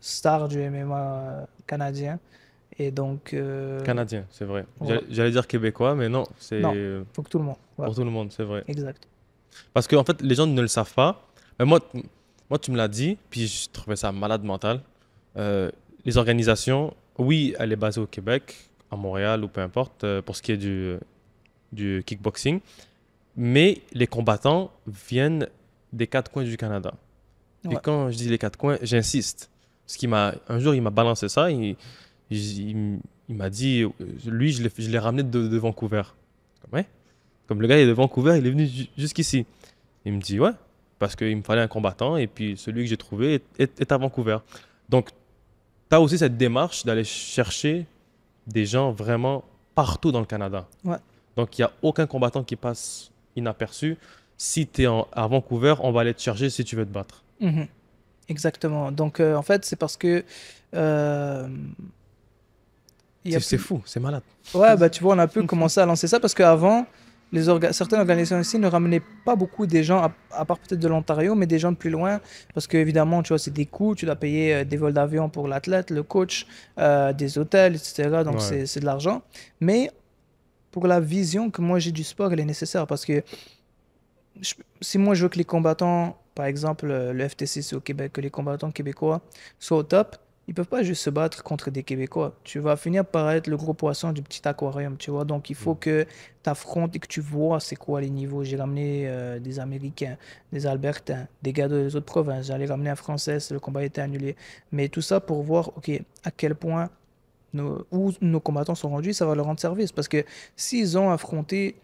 Speaker 2: stars du MMA canadien. Et donc,
Speaker 1: Canadien, c'est vrai.
Speaker 2: voilà.
Speaker 1: J'allais dire québécois, mais non, c'est
Speaker 2: Non, faut que tout le monde. Voilà,
Speaker 1: pour tout le monde, c'est vrai.
Speaker 2: exact.
Speaker 1: Parce qu'en fait, les gens ne le savent pas. Mais moi, tu me l'as dit, puis je trouvais ça malade mental. Les organisations, oui, elle est basée au Québec, à Montréal ou peu importe, pour ce qui est du kickboxing, mais les combattants viennent des quatre coins du Canada. Puis
Speaker 2: Ouais.
Speaker 1: quand je dis les quatre coins, j'insiste. Parce un jour, il m'a balancé ça, il m'a dit, lui, je l'ai ramené de Vancouver. Comme, ouais. Comme le gars est de Vancouver, il est venu jusqu'ici. Il me dit, ouais, parce qu'il me fallait un combattant, et puis celui que j'ai trouvé est à Vancouver. Donc, tu as aussi cette démarche d'aller chercher des gens vraiment partout dans le Canada.
Speaker 2: Ouais.
Speaker 1: Donc, il n'y a aucun combattant qui passe inaperçu. Si tu es à Vancouver, on va aller te chercher si tu veux te battre.
Speaker 2: Mhm. Exactement. Donc, en fait, c'est parce que euh, il y a
Speaker 1: C'est
Speaker 2: plus.
Speaker 1: fou, c'est malade.
Speaker 2: Ouais, bah tu vois, on a un peu commencé à lancer ça parce qu'avant, certaines organisations ici ne ramenaient pas beaucoup des gens, à part peut-être de l'Ontario, mais des gens de plus loin. Parce qu'évidemment, tu vois, c'est des coûts, tu dois payer des vols d'avion pour l'athlète, le coach, des hôtels, etc. Donc,
Speaker 1: Ouais.
Speaker 2: c'est de l'argent. Mais pour la vision que moi j'ai du sport, elle est nécessaire parce que si moi je veux que les combattants, par exemple le FTC au Québec, que les combattants québécois soient au top, ils peuvent pas juste se battre contre des Québécois. Tu vas finir par être le gros poisson du petit aquarium, tu vois. Donc il faut
Speaker 1: Mm.
Speaker 2: que tu affrontes et que tu vois c'est quoi les niveaux. J'ai ramené des Américains, des Albertains, des gars des autres provinces. J'allais ramener un Français, le combat a été annulé. Mais tout ça pour voir, ok, à quel point où nos combattants sont rendus, ça va leur rendre service. Parce que s'ils ont affronté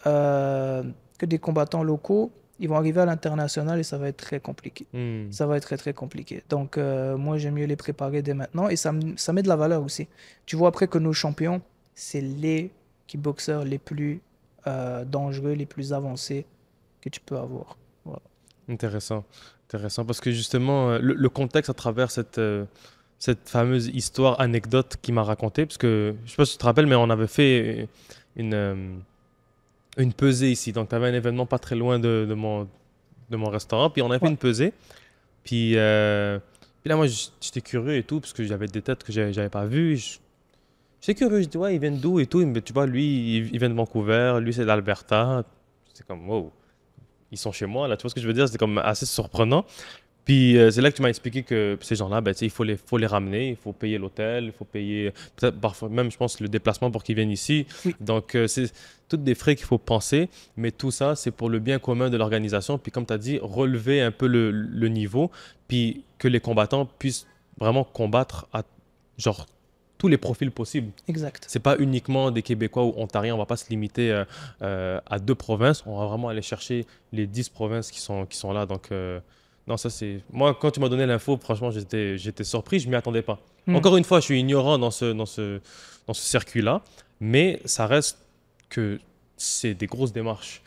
Speaker 2: euh, que des combattants locaux, ils vont arriver à l'international et ça va être très compliqué.
Speaker 1: Mm.
Speaker 2: Ça va être très très compliqué. Donc moi j'aime mieux les préparer dès maintenant et ça met de la valeur aussi. Tu vois après que nos champions, c'est les kickboxers les plus dangereux, les plus avancés que tu peux avoir. Voilà.
Speaker 1: Intéressant. Intéressant. Parce que justement, le contexte à travers cette fameuse histoire, anecdote qu'il m'a racontée, parce que je sais pas si tu te rappelles, mais on avait fait une, une pesée ici. Donc, tu avais un événement pas très loin de mon restaurant, puis on a fait
Speaker 2: Ouais.
Speaker 1: une pesée. Puis, puis là, moi, j'étais curieux et tout, parce que j'avais des têtes que j'avais pas vues. J'étais curieux, je dis, ouais, ils viennent d'où et tout. Il me dit, tu vois, lui, il vient de Vancouver, lui, c'est d'Alberta. C'est comme, wow, ils sont chez moi, là, tu vois ce que je veux dire? C'est comme assez surprenant. Puis c'est là que tu m'as expliqué que ces gens-là, ben, tu sais, faut les ramener, il faut payer l'hôtel, il faut payer peut-être parfois même, je pense, le déplacement pour qu'ils viennent ici.
Speaker 2: Oui,
Speaker 1: Donc, c'est toutes des frais qu'il faut penser, mais tout ça, c'est pour le bien commun de l'organisation. Puis comme tu as dit, relever un peu le niveau, puis que les combattants puissent vraiment combattre à genre tous les profils possibles.
Speaker 2: exact.
Speaker 1: C'est pas uniquement des Québécois ou Ontariens, on va pas se limiter à deux provinces, on va vraiment aller chercher les 10 provinces qui sont là. Donc, non, ça c'est. Moi, quand tu m'as donné l'info, franchement, j'étais surpris, je m'y attendais pas.
Speaker 2: Hmm.
Speaker 1: Encore une fois, je suis ignorant dans ce circuit-là, mais ça reste que c'est des grosses démarches.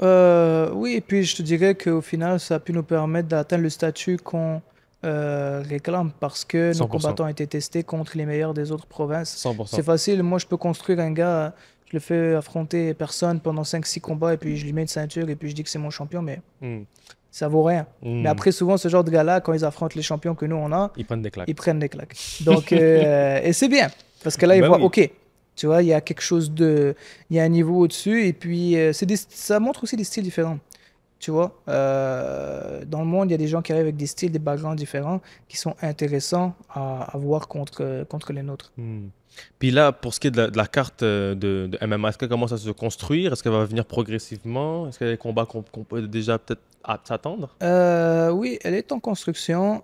Speaker 2: Oui, et puis je te dirais qu'au final, ça a pu nous permettre d'atteindre le statut qu'on réclame parce que nos
Speaker 1: 100%.
Speaker 2: combattants ont été testés contre les meilleurs des autres provinces. C'est
Speaker 1: 100%.
Speaker 2: facile, moi je peux construire un gars, je le fais affronter personne pendant 5 6 combats et puis je lui mets une ceinture et puis je dis que c'est mon champion, mais
Speaker 1: Hmm.
Speaker 2: ça vaut rien. Mais
Speaker 1: Hmm.
Speaker 2: après, souvent, ce genre de gars-là, quand ils affrontent les champions que nous on a,
Speaker 1: Ils prennent des
Speaker 2: ils
Speaker 1: claques.
Speaker 2: prennent des claques. Donc, et c'est bien, parce que là, ils
Speaker 1: Ben
Speaker 2: voient,
Speaker 1: oui.
Speaker 2: ok, tu vois, il y a quelque chose de, il y a un niveau au-dessus, et puis ça montre aussi des styles différents. Tu vois, dans le monde, il y a des gens qui arrivent avec des styles, des backgrounds différents, qui sont intéressants à voir contre les nôtres.
Speaker 1: Hmm. Puis là, pour ce qui est de la carte de MMA, est-ce qu'elle commence à se construire? Est-ce qu'elle va venir progressivement? Est-ce qu'il y a des combats qu'on peut déjà peut-être s'attendre?
Speaker 2: Oui, elle est en construction.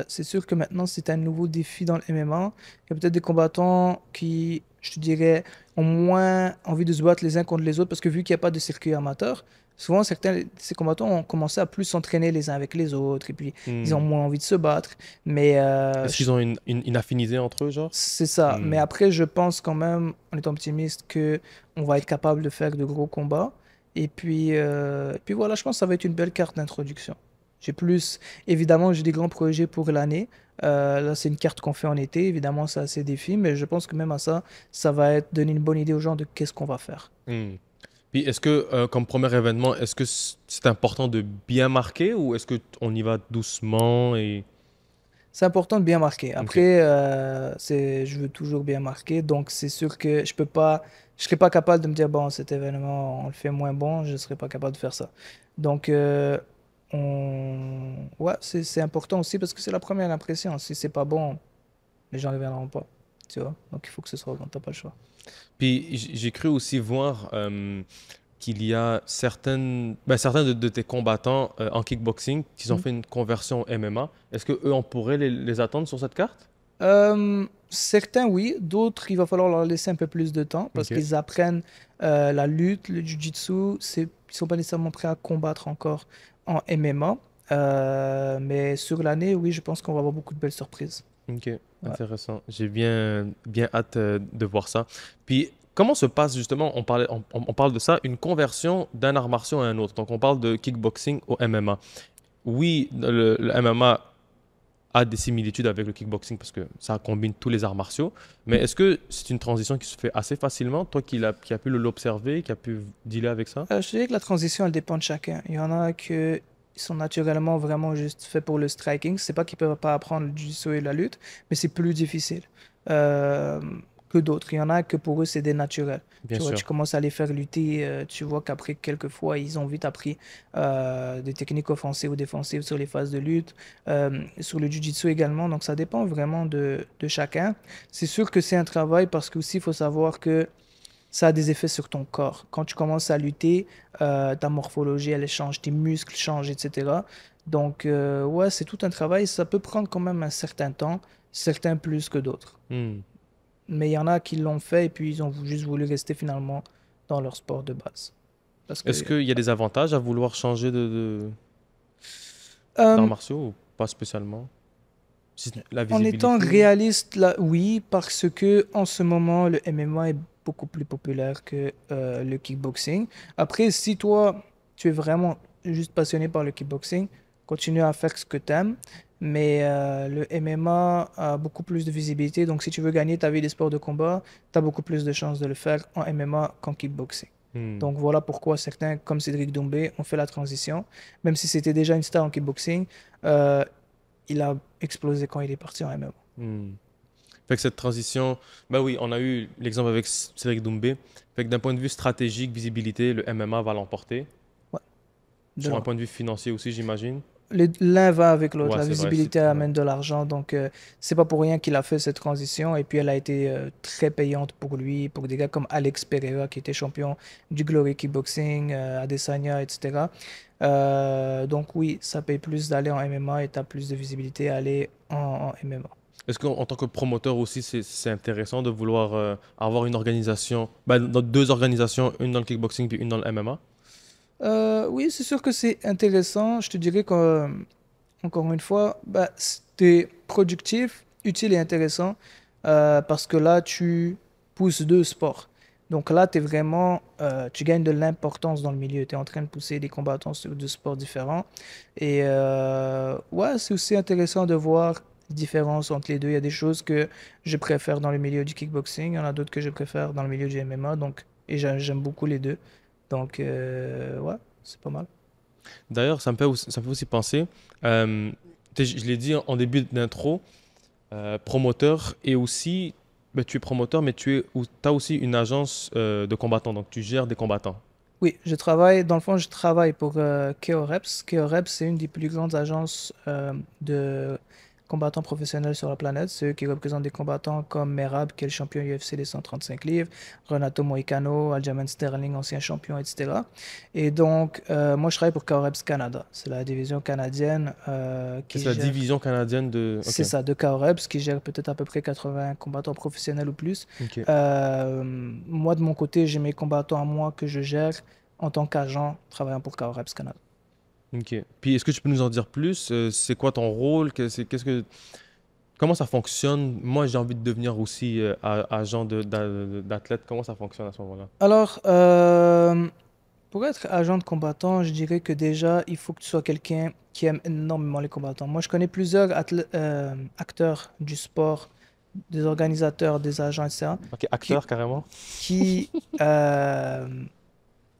Speaker 2: C'est sûr que maintenant, c'est un nouveau défi dans le MMA. Il y a peut-être des combattants qui, je te dirais, ont moins envie de se battre les uns contre les autres parce que vu qu'il n'y a pas de circuit amateur, souvent certains de ces combattants ont commencé à plus s'entraîner les uns avec les autres et puis ils ont
Speaker 1: Hmm.
Speaker 2: moins envie de se battre. Mais
Speaker 1: Est-ce qu'ils ont une affinité entre eux, genre?
Speaker 2: c'est ça. Mais
Speaker 1: Hmm.
Speaker 2: après, je pense quand même, en étant optimiste, que on va être capable de faire de gros combats. Et puis voilà, je pense que ça va être une belle carte d'introduction. J'ai plus, évidemment, j'ai des grands projets pour l'année. Là, c'est une carte qu'on fait en été. Évidemment, ça a ses défis, mais je pense que même à ça, ça va être donner une bonne idée aux gens de qu'est-ce qu'on va faire.
Speaker 1: Hmm. Puis est-ce que, comme premier événement, est-ce que c'est important de bien marquer ou est-ce qu'on y va doucement et...
Speaker 2: C'est important de bien marquer.
Speaker 1: Ok.
Speaker 2: Après, je veux toujours bien marquer, donc c'est sûr que je serais pas capable de me dire, bon, cet événement, on le fait moins bon, je serais pas capable de faire ça. Donc, ouais, c'est important aussi parce que c'est la première impression. Si c'est pas bon, les gens ne reviendront pas, tu vois. Donc, il faut que ce soit bon, t'as pas le choix.
Speaker 1: Puis j'ai cru aussi voir qu'il y a certains de tes combattants en kickboxing qui ont
Speaker 2: Mm.
Speaker 1: fait une conversion MMA. Est-ce que eux, on pourrait les attendre sur cette carte?
Speaker 2: Certains, oui. D'autres, il va falloir leur laisser un peu plus de temps parce
Speaker 1: Ok.
Speaker 2: qu'ils apprennent la lutte, le jiu-jitsu. Ils sont pas nécessairement prêts à combattre encore en MMA. Mais sur l'année, oui, je pense qu'on va avoir beaucoup de belles surprises.
Speaker 1: Ok,
Speaker 2: Ouais.
Speaker 1: intéressant. J'ai bien hâte de voir ça. Puis, comment se passe justement, on parle de ça, une conversion d'un art martial à un autre. Donc, on parle de kickboxing au MMA. Oui, le MMA a des similitudes avec le kickboxing parce que ça combine tous les arts martiaux. Mais est-ce que c'est une transition qui se fait assez facilement, toi qui a pu l'observer, qui a pu dealer avec ça?
Speaker 2: Je dirais que la transition, elle dépend de chacun. Il y en a qui sont naturellement vraiment juste faits pour le striking. C'est pas qu'ils peuvent pas apprendre le jiu-jitsu et la lutte, mais c'est plus difficile euh, que d'autres. Il y en a que pour eux, c'est des naturels.
Speaker 1: Bien
Speaker 2: Tu vois, tu
Speaker 1: sûr.
Speaker 2: commences à les faire lutter, tu vois qu'après quelques fois, ils ont vite appris des techniques offensives ou défensives sur les phases de lutte, sur le jiu-jitsu également. Donc ça dépend vraiment de chacun. C'est sûr que c'est un travail parce qu'aussi, il faut savoir que ça a des effets sur ton corps. Quand tu commences à lutter, ta morphologie, elle change, tes muscles changent, etc. Donc, ouais, c'est tout un travail. Ça peut prendre quand même un certain temps, certains plus que d'autres.
Speaker 1: Hmm.
Speaker 2: Mais il y en a qui l'ont fait et puis ils ont juste voulu rester finalement dans leur sport de base. Parce
Speaker 1: Est-ce
Speaker 2: que,
Speaker 1: qu'il y a des avantages à vouloir changer d'arts
Speaker 2: euh,
Speaker 1: martiaux ou pas spécialement? La
Speaker 2: en étant
Speaker 1: visibilité?
Speaker 2: réaliste, là, oui, parce que en ce moment, le MMA est beaucoup plus populaire que le kickboxing. Après, si toi, tu es vraiment juste passionné par le kickboxing, continue à faire ce que tu aimes. Mais le MMA a beaucoup plus de visibilité. Donc, si tu veux gagner ta vie des sports de combat, tu as beaucoup plus de chances de le faire en MMA qu'en kickboxing.
Speaker 1: Hmm.
Speaker 2: Donc, voilà pourquoi certains, comme Cédric Doumbé, ont fait la transition. Même si c'était déjà une star en kickboxing, euh, il a explosé quand il est parti en MMA.
Speaker 1: Hmm. Fait que cette transition, bah oui, on a eu l'exemple avec Cédric Doumbé. Fait que d'un point de vue stratégique, visibilité, le MMA va l'emporter.
Speaker 2: Ouais, de
Speaker 1: Sur un
Speaker 2: loin.
Speaker 1: point de vue financier aussi, j'imagine.
Speaker 2: L'un va avec l'autre.
Speaker 1: Ouais,
Speaker 2: La
Speaker 1: c'est vrai.
Speaker 2: visibilité
Speaker 1: Ouais.
Speaker 2: amène de l'argent. Donc, c'est pas pour rien qu'il a fait cette transition. Et puis, elle a été très payante pour lui, pour des gars comme Alex Pereira, qui était champion du Glory Kickboxing, Adesanya, etc. Donc, oui, ça paye plus d'aller en MMA et tu as plus de visibilité à aller en MMA.
Speaker 1: Est-ce qu'en en tant que promoteur aussi, c'est intéressant de vouloir avoir une organisation, bah, dans deux organisations, une dans le kickboxing puis une dans le MMA?
Speaker 2: Oui, c'est sûr que c'est intéressant. Je te dirais que encore une fois, bah, c'était productif, utile et intéressant parce que là, tu pousses deux sports. Donc là, tu vraiment, tu gagnes de l'importance dans le milieu. Tu es en train de pousser des combattants sur deux sports différents. Et ouais, c'est aussi intéressant de voir les différences entre les deux. Il y a des choses que je préfère dans le milieu du kickboxing, il y en a d'autres que je préfère dans le milieu du MMA. Donc, et j'aime beaucoup les deux. Donc, ouais, c'est pas mal.
Speaker 1: D'ailleurs, ça me fait aussi penser, euh, je l'ai dit en début d'intro, promoteur et aussi, ben, tu es promoteur, mais as aussi une agence de combattants, donc tu gères des combattants.
Speaker 2: Oui, je travaille, dans le fond, je travaille pour Keoreps. Keoreps, c'est une des plus grandes agences de combattants professionnels sur la planète. C'est eux qui représentent des combattants comme Merab, qui est le champion UFC des 135 livres, Renato Moicano, Aljamain Sterling, ancien champion, etc. Et donc, moi, je travaille pour Keoreps Canada. C'est la division canadienne
Speaker 1: Et
Speaker 2: qui
Speaker 1: c'est la
Speaker 2: gère,
Speaker 1: division canadienne de... Ok,
Speaker 2: c'est ça, de Keoreps, qui gère peut-être à peu près 80 combattants professionnels ou plus.
Speaker 1: ok,
Speaker 2: Moi, de mon côté, j'ai mes combattants à moi que je gère en tant qu'agent travaillant pour Kaoreps Canada.
Speaker 1: ok. Puis est-ce que tu peux nous en dire plus? C'est quoi ton rôle? Qu'est-ce que... Comment ça fonctionne? Moi, j'ai envie de devenir aussi agent d'athlète. Comment ça fonctionne à ce moment-là?
Speaker 2: Alors, pour être agent de combattant, je dirais que déjà, il faut que tu sois quelqu'un qui aime énormément les combattants. Moi, je connais plusieurs acteurs du sport, des organisateurs, des agents, etc.,
Speaker 1: Ok,
Speaker 2: qui,
Speaker 1: acteur carrément?
Speaker 2: qui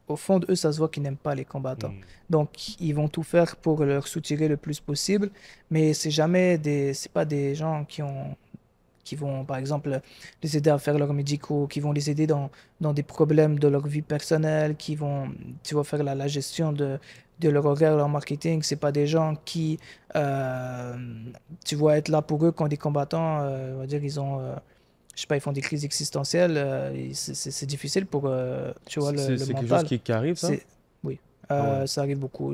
Speaker 2: au fond de eux, ça se voit qu'ils n'aiment pas les combattants.
Speaker 1: Hmm.
Speaker 2: Donc, ils vont tout faire pour leur soutirer le plus possible, mais c'est pas des gens qui vont, par exemple, les aider à faire leurs médicaux, qui vont les aider dans des problèmes de leur vie personnelle, qui vont, tu vas faire la gestion de leur horaire, leur marketing. C'est pas des gens qui, euh, tu vas être là pour eux quand des combattants, on va dire, je sais pas, ils font des crises existentielles. Et c'est difficile pour, tu vois, le
Speaker 1: C'est quelque chose
Speaker 2: mental.
Speaker 1: qui arrive, ça?
Speaker 2: C'est, oui,
Speaker 1: Ah ouais,
Speaker 2: ça arrive beaucoup.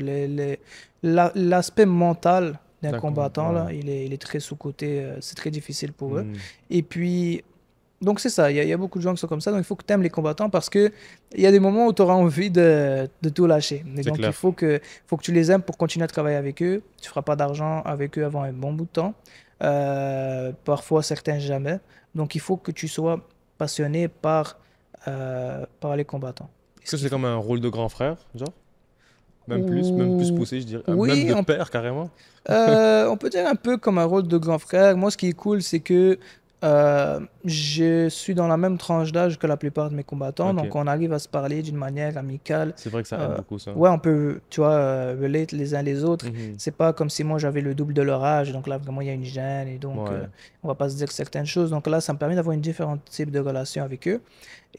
Speaker 2: L'aspect mental d'un
Speaker 1: d'accord.
Speaker 2: combattant,
Speaker 1: Ouais.
Speaker 2: là, il est très sous-coté. C'est très difficile pour eux.
Speaker 1: Hmm.
Speaker 2: Et puis, donc c'est ça. Il y a beaucoup de gens qui sont comme ça. Donc il faut que tu aimes les combattants parce que il y a des moments où tu auras envie de tout lâcher. Et
Speaker 1: C'est
Speaker 2: donc il
Speaker 1: clair.
Speaker 2: faut que tu les aimes pour continuer à travailler avec eux. Tu feras pas d'argent avec eux avant un bon bout de temps. Parfois, certains jamais. Donc il faut que tu sois passionné par les combattants. Et
Speaker 1: Est-ce
Speaker 2: ce
Speaker 1: que
Speaker 2: qu'il
Speaker 1: c'est
Speaker 2: faut.
Speaker 1: comme un rôle de grand frère, genre? Même plus
Speaker 2: Ou-
Speaker 1: poussé, je dirais. Même
Speaker 2: Oui,
Speaker 1: de père, carrément?
Speaker 2: on peut dire un peu comme un rôle de grand frère. Moi, ce qui est cool, c'est que je suis dans la même tranche d'âge que la plupart de mes combattants, donc
Speaker 1: Ok.
Speaker 2: on arrive à se parler d'une manière amicale.
Speaker 1: C'est vrai que ça aide
Speaker 2: Euh,
Speaker 1: beaucoup, ça.
Speaker 2: ouais, on peut, tu vois, relate les uns les autres.
Speaker 1: Mhm.
Speaker 2: C'est pas comme si moi j'avais le double de leur âge, donc là vraiment il y a une gêne et donc
Speaker 1: Ouais.
Speaker 2: on va pas se dire certaines choses. Donc là, ça me permet d'avoir une différente type de relation avec eux.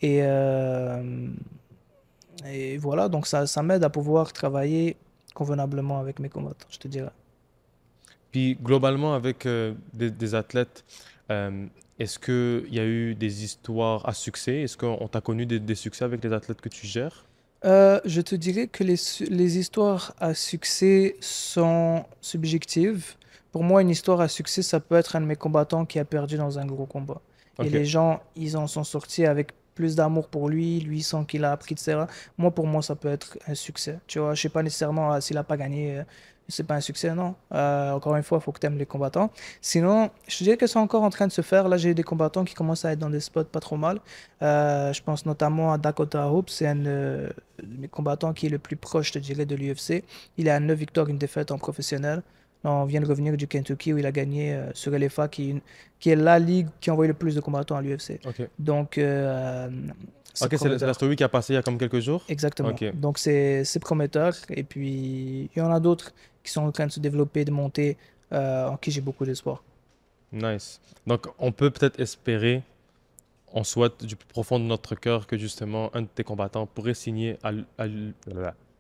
Speaker 2: Et, euh, et voilà, donc ça m'aide à pouvoir travailler convenablement avec mes combattants, je te dirais.
Speaker 1: Puis, globalement, avec des athlètes, euh, est-ce qu'il y a eu des histoires à succès? Est-ce qu'on t'a connu des succès avec les athlètes que tu gères?
Speaker 2: Je te dirais que les histoires à succès sont subjectives. Pour moi, une histoire à succès, ça peut être un de mes combattants qui a perdu dans un gros combat. Et
Speaker 1: Ok.
Speaker 2: les gens, ils en sont sortis avec plus d'amour pour lui, lui sent qu'il a appris, etc. Moi, pour moi, ça peut être un succès. Tu vois, je sais pas nécessairement s'il a pas gagné, c'est pas un succès, non. Encore une fois, il faut que tu aimes les combattants. Sinon, je te dirais que c'est encore en train de se faire. Là, j'ai des combattants qui commencent à être dans des spots pas trop mal. Je pense notamment à Dakota Hope, c'est un de mes combattants qui est le plus proche, je te dirais, de l'UFC. Il a 9 victoires, une défaite en professionnel. on vient de revenir du Kentucky où il a gagné sur LFA, qui est la ligue qui envoie le plus de combattants à l'UFC.
Speaker 1: Ok.
Speaker 2: Donc, c'est
Speaker 1: Ok, c'est la
Speaker 2: prometteur.
Speaker 1: story qui a passé il y a comme quelques jours.
Speaker 2: Exactement.
Speaker 1: Ok,
Speaker 2: Donc, c'est prometteur. Et puis, il y en a d'autres qui sont en train de se développer, de monter, en qui j'ai beaucoup d'espoir.
Speaker 1: nice. Donc, on peut peut-être espérer, on souhaite du plus profond de notre cœur que justement un de tes combattants pourrait signer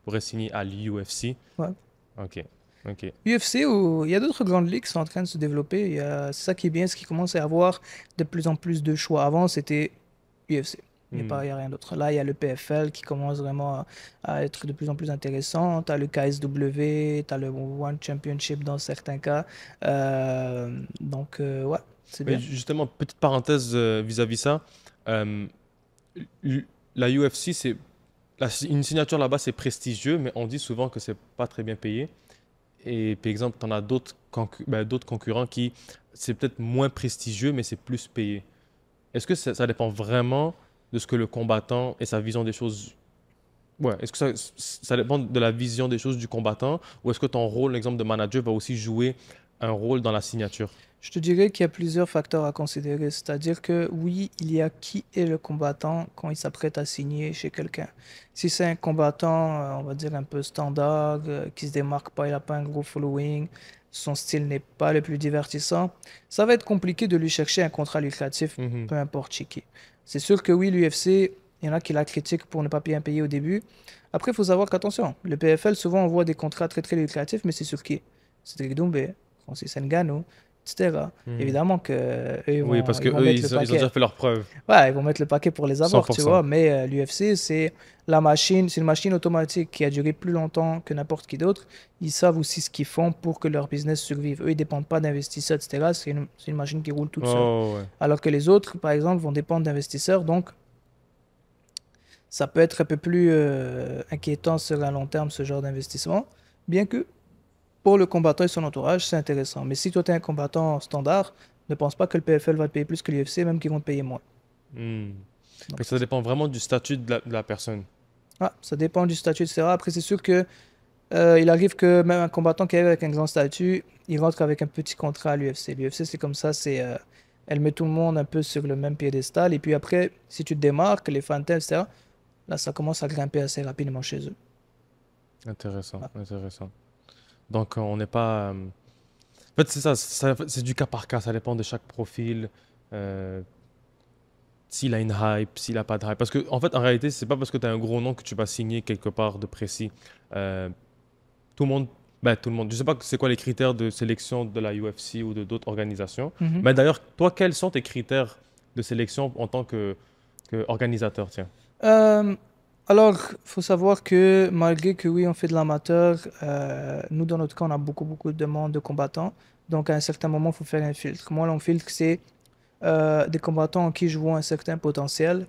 Speaker 1: pourrait signer à l'UFC.
Speaker 2: Ouais.
Speaker 1: Ok, ok.
Speaker 2: UFC, où il y a d'autres grandes ligues qui sont en train de se développer. C'est ça qui est bien, c'est qu'il commence à y avoir de plus en plus de choix. Avant, c'était UFC.
Speaker 1: Hmm.
Speaker 2: Il y a rien d'autre. Là, il y a le PFL qui commence vraiment à être de plus en plus intéressant. Tu as le KSW, tu as le One Championship dans certains cas. Ouais, c'est
Speaker 1: Mais
Speaker 2: bien.
Speaker 1: justement, petite parenthèse vis-à-vis ça, euh, la UFC, une signature là-bas, c'est prestigieux, mais on dit souvent que c'est pas très bien payé. Et par exemple, tu en as d'autres concurrents qui, c'est peut-être moins prestigieux, mais c'est plus payé. Est-ce que ça dépend vraiment de ce que le combattant et sa vision des choses... Ouais, est-ce que ça dépend de la vision des choses du combattant ou est-ce que ton rôle, l'exemple de manager, va aussi jouer un rôle dans la signature?
Speaker 2: Je te dirais qu'il y a plusieurs facteurs à considérer. C'est-à-dire que oui, il y a qui est le combattant quand il s'apprête à signer chez quelqu'un. Si c'est un combattant, on va dire un peu standard, qui se démarque pas, il n'a pas un gros following, son style n'est pas le plus divertissant, ça va être compliqué de lui chercher un contrat lucratif,
Speaker 1: Mhm.
Speaker 2: peu importe chez qui. C'est sûr que oui, l'UFC, il y en a qui la critiquent pour ne pas bien payer au début. Après, il faut savoir qu'attention, le PFL, souvent, on voit des contrats très très lucratifs, mais c'est sur qui? Cédric Doumbé, Francis Ngannou, etc.
Speaker 1: Mhm.
Speaker 2: Évidemment que
Speaker 1: Oui, parce que
Speaker 2: ils vont
Speaker 1: eux,
Speaker 2: mettre le
Speaker 1: ils ont déjà
Speaker 2: paquet.
Speaker 1: fait leurs preuves.
Speaker 2: Ouais, ils vont mettre le paquet pour les avoir, tu
Speaker 1: 100%.
Speaker 2: vois. Mais l'UFC, c'est la machine, c'est une machine automatique qui a duré plus longtemps que n'importe qui d'autre. Ils savent aussi ce qu'ils font pour que leur business survive. Eux, ils dépendent pas d'investisseurs, etc. C'est une machine qui roule toute seule.
Speaker 1: Oh, ouais.
Speaker 2: Alors que les autres, par exemple, vont dépendre d'investisseurs. Donc, ça peut être un peu plus inquiétant sur un long terme, ce genre d'investissement. Bien que pour le combattant et son entourage, c'est intéressant. Mais si toi, tu es un combattant standard, ne pense pas que le PFL va te payer plus que l'UFC, même qu'ils vont te payer moins.
Speaker 1: Hmm. Fait
Speaker 2: Donc,
Speaker 1: que
Speaker 2: c'est
Speaker 1: ça
Speaker 2: ça.
Speaker 1: dépend vraiment du statut de la personne.
Speaker 2: Ah, ça dépend du statut, etc. Après, c'est sûr que il arrive que même un combattant qui arrive avec un grand statut, il rentre avec un petit contrat à l'UFC. L'UFC, c'est comme ça, elle met tout le monde un peu sur le même piédestal. Et puis après, si tu te démarques, les fans t'aiment, etc., là, ça commence à grimper assez rapidement chez eux.
Speaker 1: Intéressant,
Speaker 2: Ah.
Speaker 1: intéressant. Donc, on n'est pas... En fait, c'est ça, c'est du cas par cas, ça dépend de chaque profil, euh, s'il a une hype, s'il a pas de hype. Parce que, en fait, en réalité, c'est pas parce que tu as un gros nom que tu vas signer quelque part de précis. Euh, tout le monde, tout le monde, je sais pas c'est quoi les critères de sélection de la UFC ou de d'autres organisations.
Speaker 2: Mhm.
Speaker 1: Mais d'ailleurs, toi, quels sont tes critères de sélection en tant que organisateur, tiens?
Speaker 2: Euh, alors, faut savoir que malgré que oui, on fait de l'amateur, nous, dans notre cas, on a beaucoup de demandes de combattants. Donc, à un certain moment, il faut faire un filtre. Moi, mon filtre, c'est des combattants en qui je vois un certain potentiel,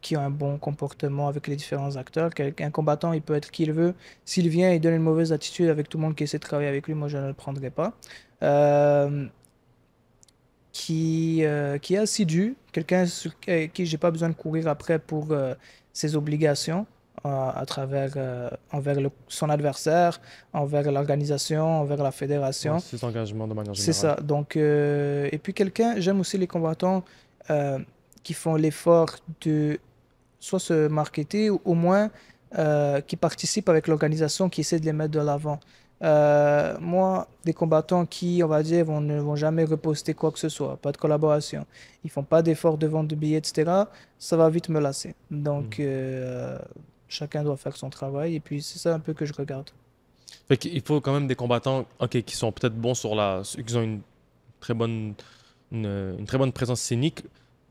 Speaker 2: qui ont un bon comportement avec les différents acteurs. Un combattant, il peut être qui il veut. S'il vient et donne une mauvaise attitude avec tout le monde qui essaie de travailler avec lui, moi, je ne le prendrai pas. Euh, qui est assidu, quelqu'un sur qui j'ai pas besoin de courir après pour ses obligations à travers, envers son adversaire, envers l'organisation, envers la
Speaker 1: Ouais,
Speaker 2: fédération.
Speaker 1: ces engagements de manière
Speaker 2: C'est
Speaker 1: générale.
Speaker 2: ça. Donc, et puis j'aime aussi les combattants euh, qui font l'effort de soit se marketer ou au moins qui participent avec l'organisation qui essaie de les mettre de l'avant. Moi, des combattants qui, on va dire, ne vont jamais reposter quoi que ce soit, pas de collaboration, ils font pas d'effort de vente de billets, etc., ça va vite me lasser. Donc,
Speaker 1: Mhm.
Speaker 2: chacun doit faire son travail et puis c'est ça un peu que je regarde.
Speaker 1: Fait qu'il faut quand même des combattants, ok, qui sont peut-être bons qui ont très bonne, une très bonne présence scénique,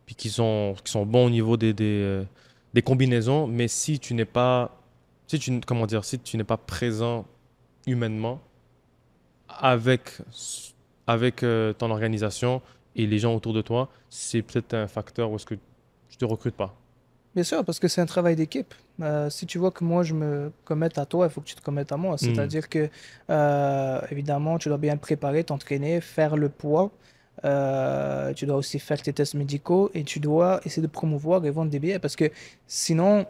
Speaker 1: puis qui sont bons au niveau des combinaisons, mais si tu n'es pas, comment dire, si tu n'es pas présent humainement avec, ton organisation et les gens autour de toi, c'est peut-être un facteur où est-ce que tu te recrutes pas.
Speaker 2: Bien sûr, parce que c'est un travail d'équipe. Si tu vois que moi je me commette à toi, il faut que tu te commettes à moi.
Speaker 1: Hmm.
Speaker 2: C'est-à-dire que, évidemment, tu dois bien te préparer, t'entraîner, faire le poids. Tu dois aussi faire tes tests médicaux et tu dois essayer de promouvoir et vendre des billets parce que sinon,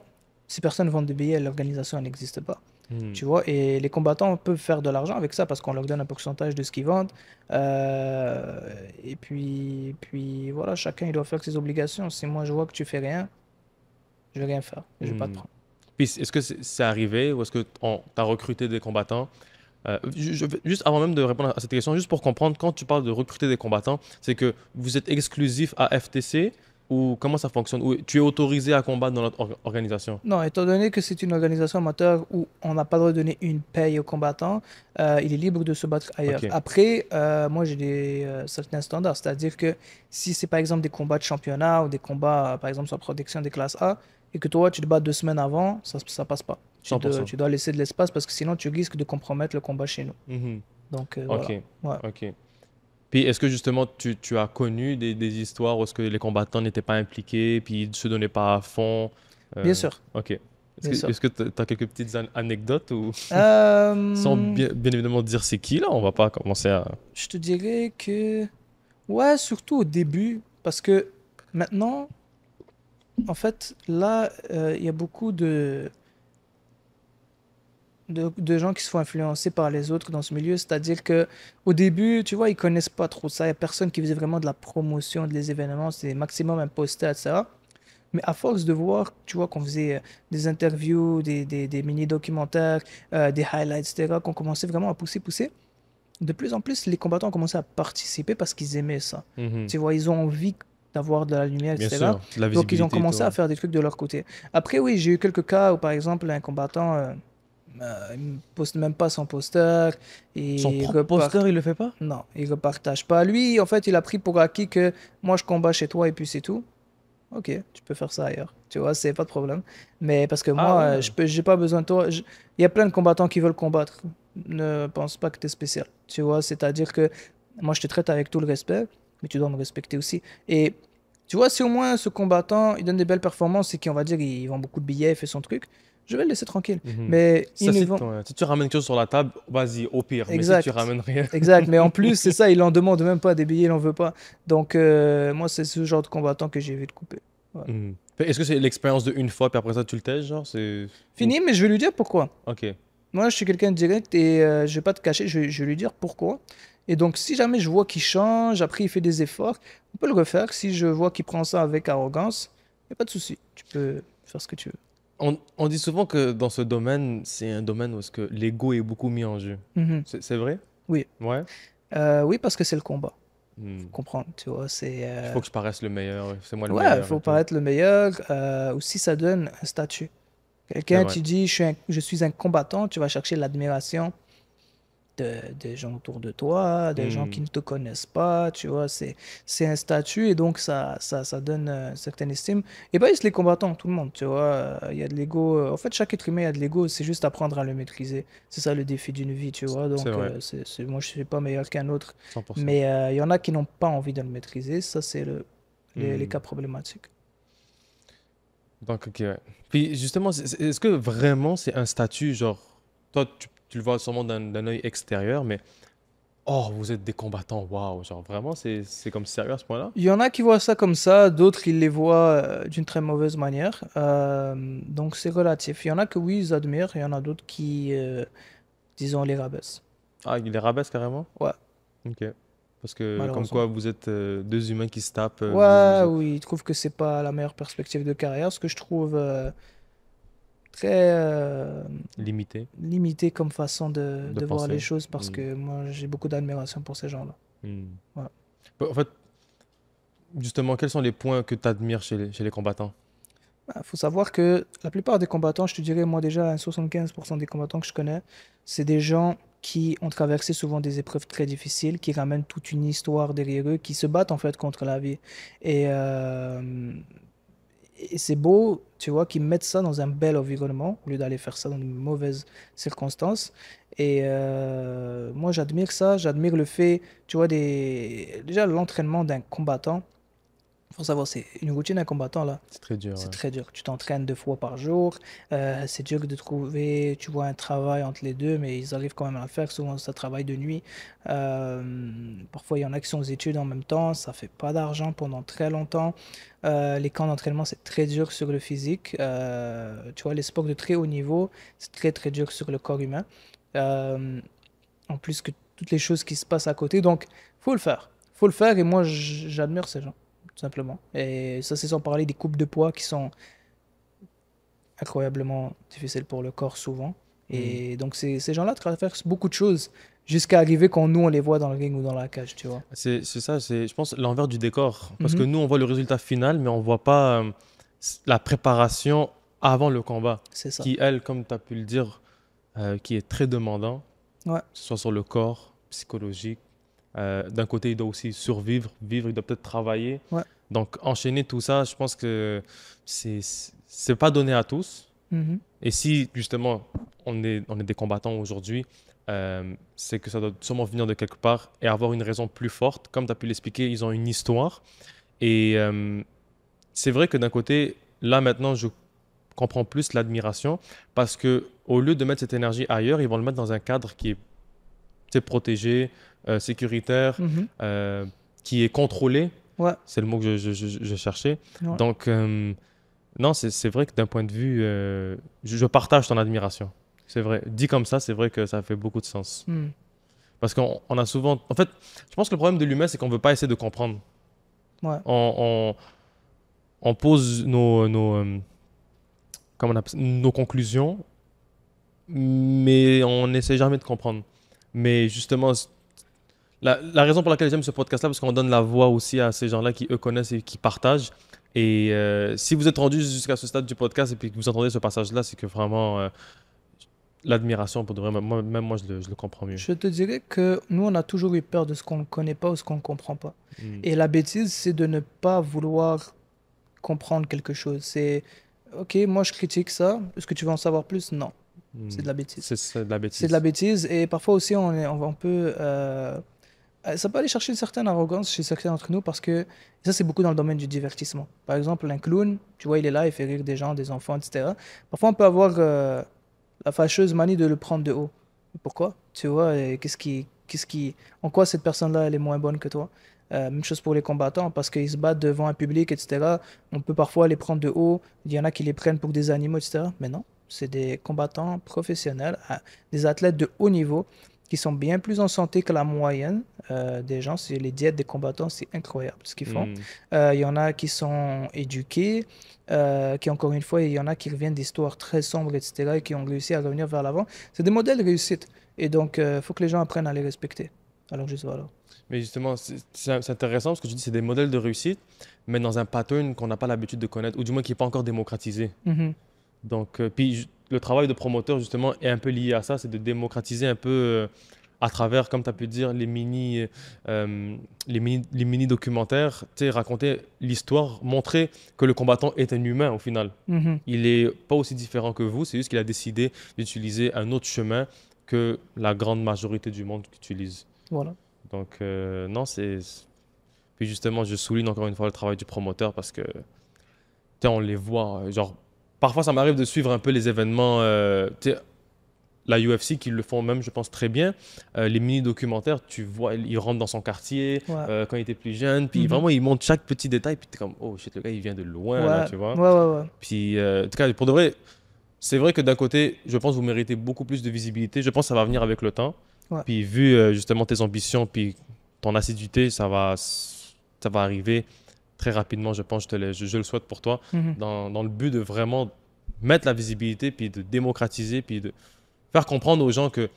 Speaker 2: si personne ne vend des billets, l'organisation elle n'existe pas.
Speaker 1: Hmm.
Speaker 2: Tu vois, et les combattants peuvent faire de l'argent avec ça parce qu'on leur donne un pourcentage de ce qu'ils vendent. Et puis voilà, chacun il doit faire ses obligations. Si moi je vois que tu fais rien, je vais rien faire. Je vais pas te
Speaker 1: Hmm.
Speaker 2: prendre.
Speaker 1: Puis est-ce que c'est arrivé ou est-ce que tu as recruté des combattants? Juste avant même de répondre à cette question, juste pour comprendre, quand tu parles de recruter des combattants, c'est que vous êtes exclusif à FTC ou comment ça fonctionne? Ou tu es autorisé à combattre dans notre organisation?
Speaker 2: Non, étant donné que c'est une organisation amateur où on n'a pas le droit de donner une paye aux combattants, il est libre de se battre ailleurs.
Speaker 1: Ok,
Speaker 2: Après, moi j'ai des certains standards, c'est-à-dire que si c'est par exemple des combats de championnat ou des combats, par exemple sur protection des classes A, et que toi tu te bats 2 semaines avant, ça passe pas. Tu dois,
Speaker 1: 100%.
Speaker 2: tu dois laisser de l'espace parce que sinon tu risques de compromettre le combat chez nous.
Speaker 1: Mhm.
Speaker 2: Donc
Speaker 1: Ok,
Speaker 2: voilà. Ouais.
Speaker 1: ok. Puis est-ce que justement tu as connu des histoires où est-ce que les combattants n'étaient pas impliqués, puis ils ne se donnaient pas à fond?
Speaker 2: Bien sûr,
Speaker 1: Ok.
Speaker 2: bien sûr.
Speaker 1: Est-ce que tu as quelques petites anecdotes ou sans
Speaker 2: Euh,
Speaker 1: bien évidemment dire c'est qui là, on va pas commencer à...
Speaker 2: je te dirais que, ouais, surtout au début, parce que maintenant, en fait, là, il y a beaucoup de gens qui se font influencer par les autres dans ce milieu. C'est-à-dire que au début, tu vois, ils connaissent pas trop ça. Il n'y a personne qui faisait vraiment de la promotion des événements. C'est maximum un poster, etc. Mais à force de voir, tu vois, qu'on faisait des interviews, des mini-documentaires, des highlights, etc., qu'on commençait vraiment à pousser, de plus en plus, les combattants ont commencé à participer parce qu'ils aimaient ça.
Speaker 1: Mhm.
Speaker 2: Tu vois, ils ont envie d'avoir de la lumière,
Speaker 1: Bien
Speaker 2: etc.
Speaker 1: sûr, de la
Speaker 2: Donc, ils ont
Speaker 1: visibilité et
Speaker 2: commencé à
Speaker 1: tout.
Speaker 2: faire des trucs de leur côté. Après, oui, j'ai eu quelques cas où, par exemple, un combattant, il ne poste même pas son poster
Speaker 1: Son
Speaker 2: et
Speaker 1: propre poster, il le fait pas?
Speaker 2: non, il repartage pas. Lui, en fait, il a pris pour acquis que moi, je combats chez toi et puis c'est tout. Ok, tu peux faire ça ailleurs. Tu vois, c'est pas de problème. Mais parce que
Speaker 1: Ah
Speaker 2: moi,
Speaker 1: ouais.
Speaker 2: j'ai pas besoin de toi. Il y a plein de combattants qui veulent combattre. Ne pense pas que tu es spécial. Tu vois, c'est-à-dire que moi, je te traite avec tout le respect, mais tu dois me respecter aussi. Et tu vois, si au moins ce combattant, il donne des belles performances et qu'on va dire, il vend beaucoup de billets, il fait son truc, je vais le laisser tranquille.
Speaker 1: Mhm.
Speaker 2: Mais
Speaker 1: Ça,
Speaker 2: il ne vend.
Speaker 1: si tu ramènes quelque chose sur la table, vas-y, au pire. Mais si tu
Speaker 2: Exact.
Speaker 1: ramènes rien.
Speaker 2: Exact. Mais en plus, c'est ça, il en demande même pas des billets, il en veut pas. Donc, moi, c'est ce genre de combattant que j'ai évité de couper. Ouais.
Speaker 1: Mhm. Est-ce que c'est l'expérience de une fois, puis après ça, tu le testes, genre? C'est... Ou...
Speaker 2: Fini, mais je vais lui dire pourquoi.
Speaker 1: Ok.
Speaker 2: Moi, je suis quelqu'un de direct et je vais pas te cacher, je vais lui dire pourquoi. Et donc, si jamais je vois qu'il change, après il fait des efforts, on peut le refaire. Si je vois qu'il prend ça avec arrogance, il n'y a pas de souci. Tu peux faire ce que tu veux.
Speaker 1: On dit souvent que dans ce domaine, c'est un domaine où est-ce que l'ego est beaucoup mis en jeu.
Speaker 2: Mhm.
Speaker 1: C'est vrai?
Speaker 2: Oui.
Speaker 1: Ouais.
Speaker 2: Oui, parce que c'est le combat. Faut
Speaker 1: Hmm.
Speaker 2: comprendre, tu vois.
Speaker 1: Il faut que je paraisse le meilleur, c'est moi le
Speaker 2: Ouais, il
Speaker 1: meilleur et
Speaker 2: faut
Speaker 1: tout.
Speaker 2: paraître le meilleur. Aussi, ça donne un statut.
Speaker 1: C'est
Speaker 2: Quelqu'un,
Speaker 1: vrai.
Speaker 2: tu dis, je suis un combattant, tu vas chercher l'admiration des gens autour de toi, des gens qui
Speaker 1: Hmm.
Speaker 2: ne te connaissent pas, tu vois, c'est un statut et donc ça donne une certaine estime. Et pas juste les combattants, tout le monde, tu vois, il y a de l'ego. En fait, chaque être humain a de l'ego, c'est juste apprendre à le maîtriser. C'est ça le défi d'une vie, tu vois.
Speaker 1: C'est
Speaker 2: Donc,
Speaker 1: vrai.
Speaker 2: moi, je suis pas meilleur qu'un autre,
Speaker 1: 100%.
Speaker 2: mais il y en a qui n'ont pas envie de le maîtriser. Ça, c'est les cas
Speaker 1: Hmm.
Speaker 2: problématiques.
Speaker 1: Donc, ok, ouais. Puis justement, est-ce que vraiment c'est un statut, genre, toi, tu le vois sûrement d'un œil extérieur, mais oh, vous êtes des combattants, waouh, genre vraiment, c'est comme sérieux à ce point-là?
Speaker 2: Il y en a qui voient ça comme ça, d'autres ils les voient d'une très mauvaise manière. Donc c'est relatif. Il y en a que oui, ils admirent, il y en a d'autres qui, disons, les rabaissent.
Speaker 1: Ah, il les rabaisse carrément?
Speaker 2: Ouais,
Speaker 1: Ok. Parce que, comme
Speaker 2: malheureusement.
Speaker 1: quoi, vous êtes deux humains qui se tapent,
Speaker 2: Ouais, oui, ils trouvent que c'est pas la meilleure perspective de carrière, ce que je trouve très
Speaker 1: limités
Speaker 2: limité comme façon
Speaker 1: de
Speaker 2: de voir les
Speaker 1: penser.
Speaker 2: choses parce
Speaker 1: Hmm.
Speaker 2: que moi j'ai beaucoup d'admiration pour ces gens-là.
Speaker 1: Hmm.
Speaker 2: Ouais.
Speaker 1: Bah, en fait, justement, quels sont les points que tu admires chez les combattants?
Speaker 2: Il faut savoir que la plupart des combattants, je te dirais, moi déjà, 75% des combattants que je connais, c'est des gens qui ont traversé souvent des épreuves très difficiles, qui ramènent toute une histoire derrière eux, qui se battent en fait contre la vie. Et, euh, et c'est beau, tu vois, qu'ils mettent ça dans un bel environnement, au lieu d'aller faire ça dans de mauvaises circonstances. Et moi, j'admire ça, j'admire le fait, tu vois, déjà l'entraînement d'un combattant. Faut savoir, c'est une routine d'un combattant, là.
Speaker 1: C'est très dur,
Speaker 2: C'est
Speaker 1: ouais.
Speaker 2: très dur. Tu t'entraînes 2 fois par jour. C'est dur de trouver, tu vois, un travail entre les deux, mais ils arrivent quand même à le faire. Souvent, ça travaille de nuit. Parfois, il y en a qui sont aux études en même temps. Ça fait pas d'argent pendant très longtemps. Les camps d'entraînement, c'est très dur sur le physique. Tu vois, les sports de très haut niveau, c'est très, très dur sur le corps humain. Euh, En plus que toutes les choses qui se passent à côté. Donc, faut le faire. Faut le faire et moi, j'admire ces gens, tout simplement. Et ça, c'est sans parler des coupes de poids qui sont incroyablement difficiles pour le corps souvent.
Speaker 1: Hmm.
Speaker 2: Et donc, ces gens-là traversent beaucoup de choses jusqu'à arriver quand nous, on les voit dans le ring ou dans la cage, tu vois.
Speaker 1: C'est ça, je pense, l'envers du décor. Parce que
Speaker 2: Mhm.
Speaker 1: nous, on voit le résultat final, mais on voit pas la préparation avant le combat,
Speaker 2: C'est ça.
Speaker 1: qui, elle, comme tu as pu le dire, qui est très demandant,
Speaker 2: Ouais.
Speaker 1: que ce soit sur le corps, psychologique. D'un côté, il doit aussi survivre, vivre, il doit peut-être travailler.
Speaker 2: Ouais.
Speaker 1: Donc, enchaîner tout ça, je pense que c'est c'est pas donné à tous.
Speaker 2: Mhm.
Speaker 1: Et si, justement, on est des combattants aujourd'hui, c'est que ça doit sûrement venir de quelque part et avoir une raison plus forte. Comme tu as pu l'expliquer, ils ont une histoire. Et c'est vrai que d'un côté, là maintenant, je comprends plus l'admiration parce que au lieu de mettre cette énergie ailleurs, ils vont le mettre dans un cadre qui est, tu sais, protégé, sécuritaire,
Speaker 2: Mhm.
Speaker 1: euh, qui est contrôlé.
Speaker 2: Ouais.
Speaker 1: C'est le mot que je cherchais.
Speaker 2: Ouais.
Speaker 1: Donc, non, c'est vrai que d'un point de vue, je partage ton admiration. C'est vrai. Dit comme ça, c'est vrai que ça fait beaucoup de sens.
Speaker 2: Mhm.
Speaker 1: Parce qu'on a souvent... En fait, je pense que le problème de l'humain, c'est qu'on ne veut pas essayer de comprendre.
Speaker 2: Ouais.
Speaker 1: On, on pose comment on appelle ça, nos conclusions, mais on n'essaie jamais de comprendre. Mais justement, la raison pour laquelle j'aime ce podcast-là, parce qu'on donne la voix aussi à ces gens-là qui, eux, connaissent et qui partagent. Et si vous êtes rendu jusqu'à ce stade du podcast et puis que vous entendez ce passage-là, c'est que vraiment, l'admiration pour de vrai, même moi, je le comprends mieux.
Speaker 2: Je te dirais que nous, on a toujours eu peur de ce qu'on ne connaît pas ou ce qu'on ne comprend pas.
Speaker 1: Mm.
Speaker 2: Et la bêtise, c'est de ne pas vouloir comprendre quelque chose. C'est, ok, moi je critique ça, est-ce que tu veux en savoir plus? Non, c'est
Speaker 1: Mm.
Speaker 2: de la bêtise.
Speaker 1: C'est de la
Speaker 2: C'est de la
Speaker 1: bêtise.
Speaker 2: bêtise et parfois aussi on peut, ça peut aller chercher une certaine arrogance chez certains d'entre nous parce que ça c'est beaucoup dans le domaine du divertissement. Par exemple, un clown, tu vois, il est là, il fait rire des gens, des enfants, etc. Parfois on peut avoir la fâcheuse manie de le prendre de haut. Pourquoi? Tu vois, et en quoi cette personne-là elle est moins bonne que toi? Même chose pour les combattants, parce qu'ils se battent devant un public, etc. On peut parfois les prendre de haut. Il y en a qui les prennent pour des animaux, etc. Mais non, c'est des combattants professionnels, des athlètes de haut niveau qui sont bien plus en santé que la moyenne des gens. C'est les diètes des combattants, c'est incroyable ce qu'ils font.
Speaker 1: Mm.
Speaker 2: Il y en a qui sont éduqués, qui encore une fois, il y en a qui reviennent d'histoires très sombres, etc. et qui ont réussi à revenir vers l'avant. C'est des modèles de réussite. Et donc, il faut que les gens apprennent à les respecter. Alors, juste voilà.
Speaker 1: Mais justement, c'est intéressant parce que je dis c'est des modèles de réussite, mais dans un pattern qu'on n'a pas l'habitude de connaître, ou du moins qui n'est pas encore démocratisé.
Speaker 2: Mhm.
Speaker 1: Donc, puis le travail de promoteur, justement, est un peu lié à ça, c'est de démocratiser un peu à travers, comme tu as pu dire, les mini documentaires, tu sais, raconter l'histoire, montrer que le combattant est un humain au final.
Speaker 2: Mhm.
Speaker 1: Il est pas aussi différent que vous, c'est juste qu'il a décidé d'utiliser un autre chemin que la grande majorité du monde utilise.
Speaker 2: Voilà.
Speaker 1: Donc, non, Puis justement, je souligne encore une fois le travail du promoteur parce que, tu sais, on les voit. Genre, parfois, ça m'arrive de suivre un peu les événements, tu sais, la UFC qui le font même, je pense, très bien. Les mini-documentaires, tu vois, il rentre dans son quartier
Speaker 2: Ouais.
Speaker 1: quand il était plus jeune, puis
Speaker 2: Mhm.
Speaker 1: vraiment, il montre chaque petit détail, puis t'es comme, oh shit, le gars, il vient de loin, là,
Speaker 2: Ouais.
Speaker 1: tu vois.
Speaker 2: Ouais, ouais, ouais.
Speaker 1: Puis, en tout cas, pour de vrai, c'est vrai que d'un côté, je pense que vous méritez beaucoup plus de visibilité. Je pense que ça va venir avec le temps.
Speaker 2: Ouais.
Speaker 1: Puis, vu justement tes ambitions, puis ton assiduité, ça va arriver très rapidement, je pense, je le souhaite pour toi,
Speaker 2: Mhm.
Speaker 1: dans le but de vraiment mettre la visibilité, puis de démocratiser, puis de faire comprendre aux gens que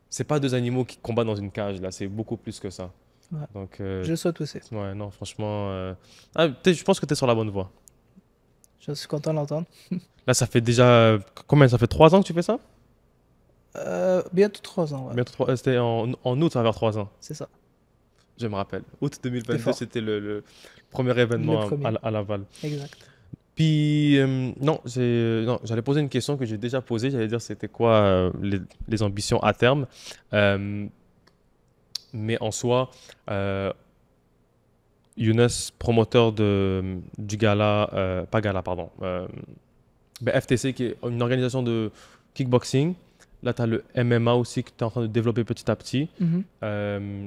Speaker 1: c'est pas deux animaux qui combattent dans une cage, là, c'est beaucoup plus que ça.
Speaker 2: Ouais.
Speaker 1: Donc,
Speaker 2: Je le souhaite aussi.
Speaker 1: ouais, non, franchement, je pense que tu es sur la bonne voie.
Speaker 2: Je suis content de l'entendre.
Speaker 1: Là, ça fait déjà, combien? Ça fait 3 ans que tu fais ça?
Speaker 2: Bientôt 3 ans, ouais.
Speaker 1: Bientôt c'était en août, ça va faire 3 ans.
Speaker 2: C'est ça.
Speaker 1: Je me rappelle. Août
Speaker 2: T'es
Speaker 1: 2022,
Speaker 2: fort.
Speaker 1: c'était le premier
Speaker 2: Le
Speaker 1: événement
Speaker 2: premier.
Speaker 1: à Laval.
Speaker 2: Exact.
Speaker 1: Puis, non, non, j'allais poser une question que j'ai déjà posée. J'allais dire c'était quoi les ambitions à terme. Euh, mais en soi, Younes, promoteur du gala, pas gala, pardon, FTC, qui est une organisation de kickboxing. Là, tu as le MMA aussi que tu es en train de développer petit à petit.
Speaker 2: Mhm.
Speaker 1: Euh,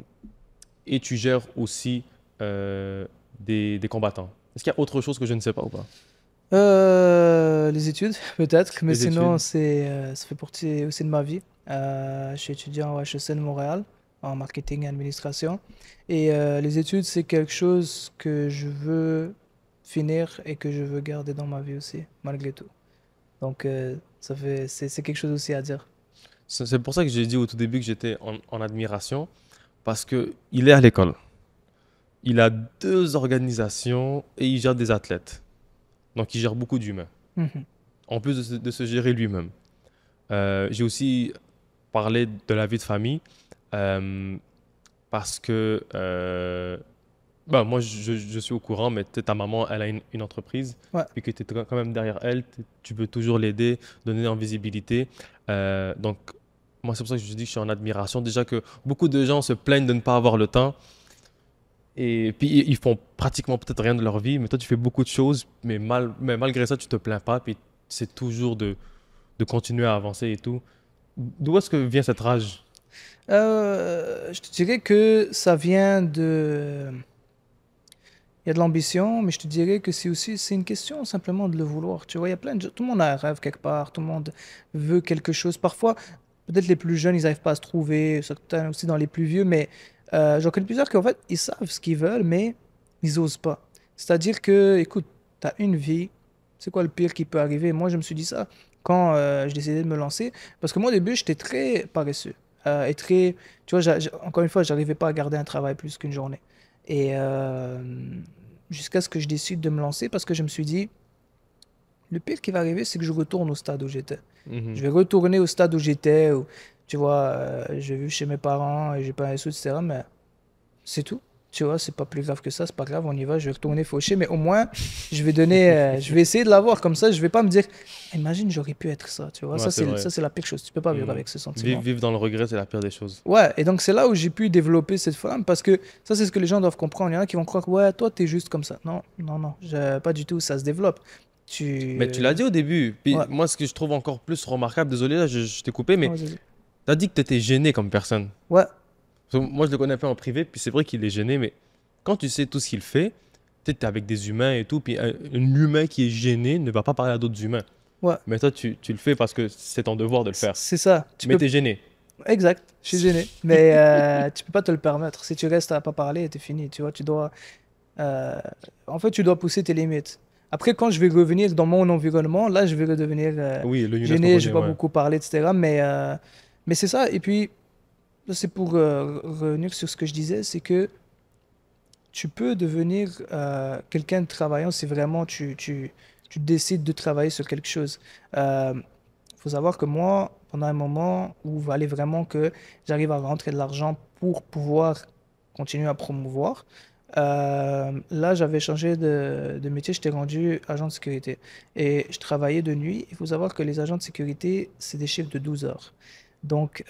Speaker 1: et tu gères aussi des combattants. Est-ce qu'il y a autre chose que je ne sais pas ou pas?
Speaker 2: Les études, peut-être, mais
Speaker 1: Les
Speaker 2: sinon,
Speaker 1: études?
Speaker 2: ça fait partie aussi de ma vie. Je suis étudiant au HEC de Montréal en marketing et administration. Et les études, c'est quelque chose que je veux finir et que je veux garder dans ma vie aussi, malgré tout. Donc, c'est quelque chose aussi à dire.
Speaker 1: C'est pour ça que j'ai dit au tout début que j'étais en admiration, parce que il est à l'école. Il a deux organisations et il gère des athlètes. Donc, il gère beaucoup d'humains,
Speaker 2: Mhm.
Speaker 1: en plus de se gérer lui-même. J'ai aussi parlé de la vie de famille, euh, parce que bah, moi, je suis au courant, mais ta maman, elle a une entreprise,
Speaker 2: Ouais.
Speaker 1: puis que tu es quand même derrière elle, tu peux toujours l'aider, donner en visibilité. Donc, moi, c'est pour ça que je dis que je suis en admiration. Déjà que beaucoup de gens se plaignent de ne pas avoir le temps, et puis ils font pratiquement peut-être rien de leur vie, mais toi, tu fais beaucoup de choses, mais malgré ça, tu te plains pas, puis c'est toujours de continuer à avancer et tout. D'où est-ce que vient cette rage?
Speaker 2: Je te dirais que ça vient de... Il y a de l'ambition, mais je te dirais que c'est une question simplement de le vouloir. Tu vois, il y a plein de gens, tout le monde a un rêve quelque part, tout le monde veut quelque chose. Parfois, peut-être les plus jeunes, ils n'arrivent pas à se trouver, certains aussi dans les plus vieux, mais j'en connais plusieurs qui, en fait, ils savent ce qu'ils veulent, mais ils osent pas. C'est-à-dire que, écoute, tu as une vie, c'est quoi le pire qui peut arriver? Moi, je me suis dit ça quand j'ai décidé de me lancer, parce que moi, au début, j'étais très paresseux. Et très, tu vois, encore une fois, j'arrivais pas à garder un travail plus qu'une journée. Et jusqu'à ce que je décide de me lancer parce que je me suis dit, le pire qui va arriver, c'est que je retourne au stade où j'étais. Je
Speaker 1: Mhm.
Speaker 2: vais retourner au stade où j'étais, où, tu vois, j'ai vu chez mes parents et j'ai pas un sou, etc. Mais c'est tout. Tu vois, c'est pas plus grave que ça, c'est pas grave, on y va, je vais retourner faucher, mais au moins, je vais essayer de l'avoir comme ça, je vais pas me dire, imagine, j'aurais pu être ça, tu vois,
Speaker 1: Ouais, c'est vrai.
Speaker 2: ça c'est la pire chose, tu peux pas vivre
Speaker 1: Mhm.
Speaker 2: avec ce
Speaker 1: Vivre,
Speaker 2: sentiment.
Speaker 1: vivre dans le regret, c'est la pire des choses.
Speaker 2: Ouais, et donc c'est là où j'ai pu développer cette flamme parce que ça, c'est ce que les gens doivent comprendre. Il y en a qui vont croire que ouais, toi, t'es juste comme ça. Non, non, non, pas du tout, ça se développe. Tu.
Speaker 1: Mais tu l'as dit au début. Puis
Speaker 2: Ouais,
Speaker 1: moi, ce que je trouve encore plus remarquable, désolé, là, je t'ai coupé, mais
Speaker 2: non, vas-y.
Speaker 1: tu as dit que tu étais gêné comme personne.
Speaker 2: Ouais,
Speaker 1: Parce que moi, je le connais un peu en privé, puis c'est vrai qu'il est gêné, mais quand tu sais tout ce qu'il fait, tu es avec des humains et tout, puis un humain qui est gêné ne va pas parler à d'autres humains.
Speaker 2: ouais,
Speaker 1: Mais toi, tu le fais parce que c'est ton devoir de le faire.
Speaker 2: c'est ça. Tu
Speaker 1: Mais
Speaker 2: peux.
Speaker 1: tu es gêné.
Speaker 2: Exact, je suis gêné. Mais tu peux pas te le permettre. Si tu restes à pas parler, t'es fini. Tu vois, tu dois. euh, En fait, tu dois pousser tes limites. Après, quand je vais revenir dans mon environnement, là, je vais redevenir
Speaker 1: Oui, le Younes qu'on
Speaker 2: gêné, je
Speaker 1: connaît,
Speaker 2: vais pas
Speaker 1: ouais.
Speaker 2: beaucoup parler, etc. Mais c'est ça. Et puis, là, c'est pour revenir sur ce que je disais, c'est que tu peux devenir quelqu'un de travaillant si vraiment tu décides de travailler sur quelque chose. Il faut savoir que moi, pendant un moment où il fallait vraiment que j'arrive à rentrer de l'argent pour pouvoir continuer à promouvoir, là, j'avais changé de métier, j'étais rendu agent de sécurité. Et je travaillais de nuit. Il faut savoir que les agents de sécurité, c'est des chiffres de 12 heures. Donc,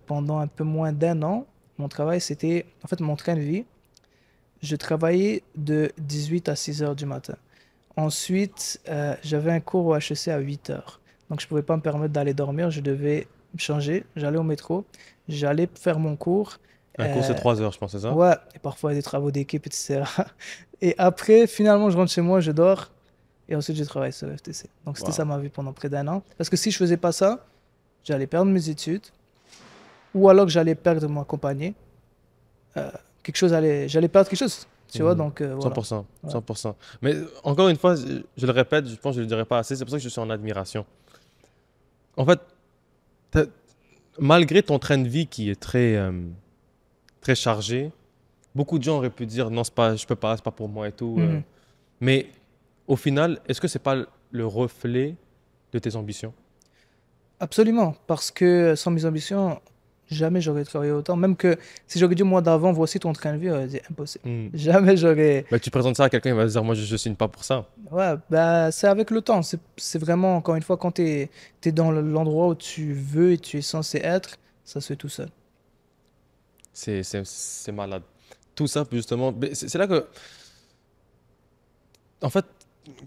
Speaker 2: pendant un peu moins d'un an, mon travail, c'était, en fait, mon train de vie, je travaillais de 18 à 6 heures du matin. Ensuite, j'avais un cours au HEC à 8 heures. Donc, je ne pouvais pas me permettre d'aller dormir. Je devais me changer. J'allais au métro. J'allais faire mon cours.
Speaker 1: Un cours, c'est
Speaker 2: Euh,
Speaker 1: 3 heures, je pense, c'est ça?
Speaker 2: ouais, et parfois des travaux d'équipe, etc. Et après, finalement, je rentre chez moi, je dors. Et ensuite, je travaille sur le FTC. Donc, c'était ça
Speaker 1: Waouh.
Speaker 2: ma vie pendant près d'un an. Parce que si je faisais pas ça, j'allais perdre mes études. Ou alors que j'allais perdre ma compagnie. Euh, J'allais perdre quelque chose. Tu vois,
Speaker 1: Mhm.
Speaker 2: donc voilà.
Speaker 1: 100%,
Speaker 2: Ouais.
Speaker 1: 100%. Mais encore une fois, je le répète, je pense que je ne le dirai pas assez, c'est pour ça que je suis en admiration. En fait, t'as- malgré ton train de vie qui est très chargé, beaucoup de gens auraient pu dire non, c'est pas, je peux pas, c'est pas pour moi et tout.
Speaker 2: Mhm.
Speaker 1: Mais au final, est-ce que c'est pas le reflet de tes ambitions?
Speaker 2: Absolument, parce que sans mes ambitions, jamais j'aurais travaillé autant. Même que si j'aurais dit au mois d'avant, voici ton train de vie, j'aurais dit impossible.
Speaker 1: Hmm.
Speaker 2: Jamais j'aurais.
Speaker 1: Ben, tu présentes ça à quelqu'un, il va se dire moi je signe pas pour ça.
Speaker 2: Ouais, bah, c'est avec le temps. C'est vraiment, encore une fois, quand t'es dans l'endroit où tu veux et tu es censé être, ça se fait tout seul.
Speaker 1: C'est malade. Tout ça, justement, ben, c'est là que En fait,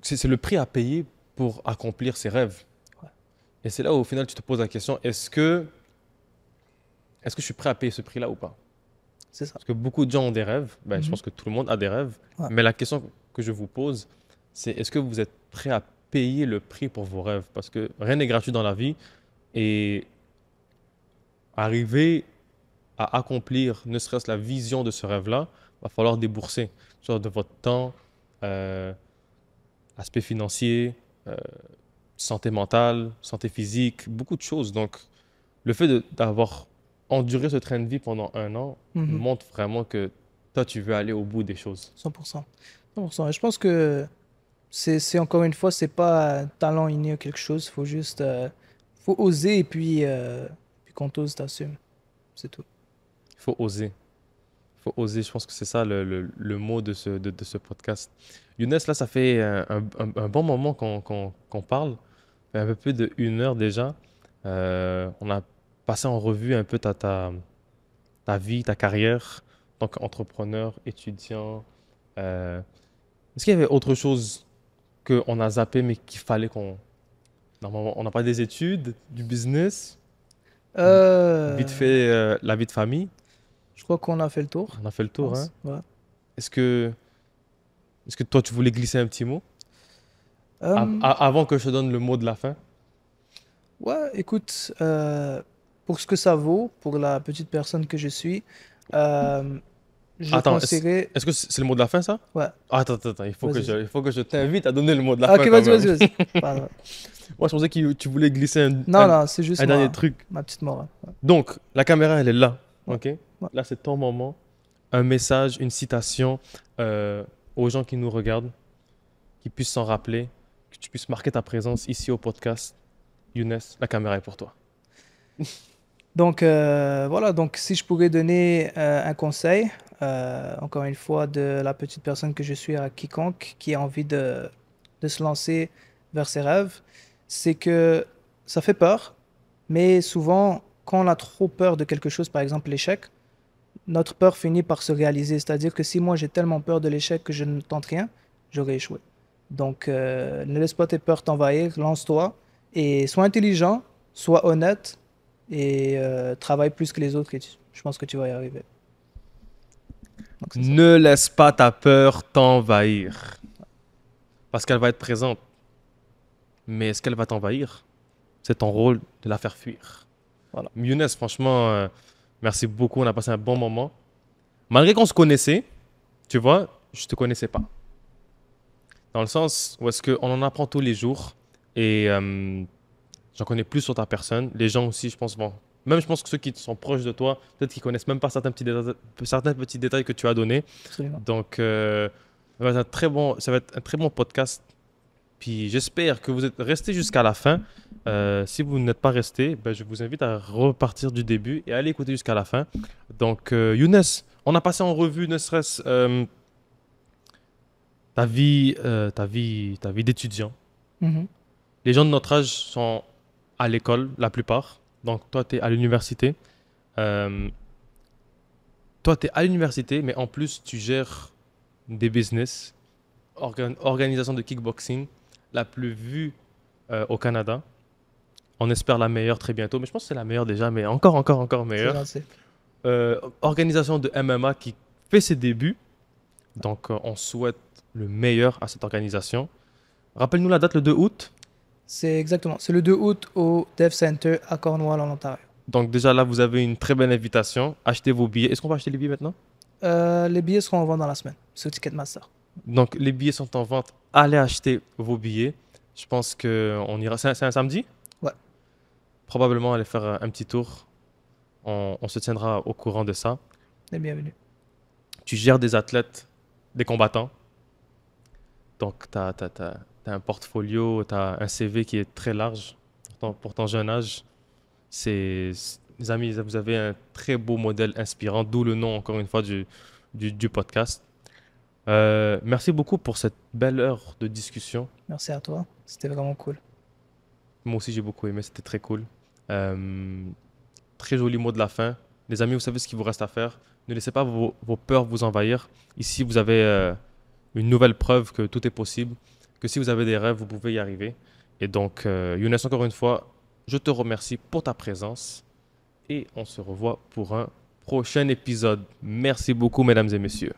Speaker 1: c'est le prix à payer pour accomplir ses rêves.
Speaker 2: Ouais.
Speaker 1: Et c'est là où, au final, tu te poses la question, est-ce que je suis prêt à payer ce prix-là ou pas?
Speaker 2: C'est ça.
Speaker 1: Parce que beaucoup de gens ont des rêves. Ben, je
Speaker 2: Mhm.
Speaker 1: pense que tout le monde a des rêves.
Speaker 2: Ouais.
Speaker 1: Mais la question que je vous pose, c'est est-ce que vous êtes prêt à payer le prix pour vos rêves? Parce que rien n'est gratuit dans la vie. Et arriver à accomplir ne serait-ce la vision de ce rêve-là, va falloir débourser, soit de votre temps, euh, aspect financier, euh, santé mentale, santé physique, beaucoup de choses. Donc, le fait d'avoir enduré ce train de vie pendant 1 an
Speaker 2: Mhm.
Speaker 1: montre vraiment que toi, tu veux aller au bout des choses.
Speaker 2: 100%. 100%. Et je pense que c'est encore une fois, c'est pas un talent inné ou quelque chose. Faut juste, faut oser et puis quand t'oses, t'assumes. C'est tout.
Speaker 1: Il faut oser. Il faut oser. Je pense que c'est ça le mot de ce podcast. Younes, là, ça fait un bon moment qu'on parle. Ça fait un peu plus d'1 heure déjà. On a passé en revue un peu ta vie, ta carrière, en tant qu'entrepreneur, étudiant. Est-ce qu'il y avait autre chose qu'on a zappé, mais qu'il fallait qu'on... Normalement, on n'a pas des études, du business, vite
Speaker 2: Euh,
Speaker 1: fait la vie de famille.
Speaker 2: je crois qu'on a fait le tour,
Speaker 1: On a fait le
Speaker 2: je
Speaker 1: tour, hein.
Speaker 2: pense. Ouais.
Speaker 1: Est-ce que, est-ce que toi, tu voulais glisser un petit mot
Speaker 2: Euh,
Speaker 1: avant que je te donne le mot de la fin?
Speaker 2: ouais, écoute, pour ce que ça vaut, pour la petite personne que je suis, euh, je
Speaker 1: Attends, est-ce,
Speaker 2: conseillerais.
Speaker 1: est-ce que c'est le mot de la fin, ça?
Speaker 2: Ouais,
Speaker 1: Attends, il faut que
Speaker 2: vas-y,
Speaker 1: je,
Speaker 2: vas-y.
Speaker 1: il faut que je t'invite à donner le mot de la
Speaker 2: Ah, ok,
Speaker 1: fin quand
Speaker 2: vas-y,
Speaker 1: même.
Speaker 2: vas-y, vas-y. Pardon.
Speaker 1: Moi, je pensais que tu voulais glisser
Speaker 2: Non, non, c'est juste
Speaker 1: un dernier truc.
Speaker 2: ma petite morale. Ouais,
Speaker 1: Donc, la caméra, elle est là,
Speaker 2: ouais,
Speaker 1: ok?
Speaker 2: ouais.
Speaker 1: Là, c'est ton moment. Un message, une citation aux gens qui nous regardent, qui puissent s'en rappeler, que tu puisses marquer ta présence ici au podcast. Younes, la caméra est pour toi.
Speaker 2: Donc, voilà, donc si je pourrais donner un conseil, encore une fois, de la petite personne que je suis à quiconque qui a envie de se lancer vers ses rêves, c'est que ça fait peur, mais souvent, quand on a trop peur de quelque chose, par exemple l'échec, notre peur finit par se réaliser. C'est-à-dire que si moi j'ai tellement peur de l'échec que je ne tente rien, j'aurais échoué. Donc, ne laisse pas tes peurs t'envahir, lance-toi et sois intelligent, sois honnête et travaille plus que les autres. Et je pense que tu vas y arriver. Donc, c'est ça.
Speaker 1: Ne laisse pas ta peur t'envahir. Parce qu'elle va être présente. Mais est-ce qu'elle va t'envahir? C'est ton rôle de la faire fuir.
Speaker 2: Voilà.
Speaker 1: Younes, franchement, merci beaucoup. On a passé un bon moment. Malgré qu'on se connaissait, tu vois, je te connaissais pas. Dans le sens où est-ce qu'on en apprend tous les jours. Et j'en connais plus sur ta personne. Les gens aussi, je pense, bon. Même je pense que ceux qui sont proches de toi, peut-être qu'ils connaissent même pas certains petits détails que tu as donnés.
Speaker 2: Absolument.
Speaker 1: Donc, ça va être un très bon podcast. Puis j'espère que vous êtes restés jusqu'à la fin. Si vous n'êtes pas resté, ben, je vous invite à repartir du début et à aller écouter jusqu'à la fin. Donc, Younes, on a passé en revue, ne serait-ce ta vie d'étudiant.
Speaker 2: Mhm.
Speaker 1: Les gens de notre âge sont à l'école, la plupart. Donc, toi, tu es à l'université. Euh, Toi, tu es à l'université, mais en plus, tu gères des business, organisation de kickboxing, la plus vue au Canada. On espère la meilleure très bientôt, mais je pense que c'est la meilleure déjà, mais encore
Speaker 2: C'est
Speaker 1: meilleure.
Speaker 2: gentil.
Speaker 1: Organisation de MMA qui fait ses débuts. Donc, on souhaite le meilleur à cette organisation. Rappelle-nous la date, le 2 août.
Speaker 2: C'est exactement. C'est le 2 août au Dev Center à Cornwall, en Ontario.
Speaker 1: Donc, déjà là, vous avez une très belle invitation. Achetez vos billets. Est-ce qu'on va acheter les billets maintenant?
Speaker 2: Les billets seront en vente dans la semaine sur Ticketmaster.
Speaker 1: Donc, les billets sont en vente. Allez acheter vos billets. Je pense qu'on ira. C'est un samedi?
Speaker 2: Ouais.
Speaker 1: Probablement aller faire un petit tour. On se tiendra au courant de ça.
Speaker 2: Et bienvenue.
Speaker 1: Tu gères des athlètes, des combattants. Donc, tu as un portfolio, tu as un CV qui est très large pour ton jeune âge. Les amis, vous avez un très beau modèle inspirant, d'où le nom, encore une fois, du podcast. Merci beaucoup pour cette belle heure de discussion.
Speaker 2: Merci à toi. C'était vraiment cool.
Speaker 1: Moi aussi, j'ai beaucoup aimé, c'était très cool. Euh, Très joli mot de la fin. Les amis, vous savez ce qu'il vous reste à faire. Ne laissez pas vos peurs vous envahir. Ici, vous avez une nouvelle preuve que tout est possible, que si vous avez des rêves, vous pouvez y arriver. Et donc, Younes, encore une fois, je te remercie pour ta présence et on se revoit pour un prochain épisode. Merci beaucoup, mesdames et messieurs.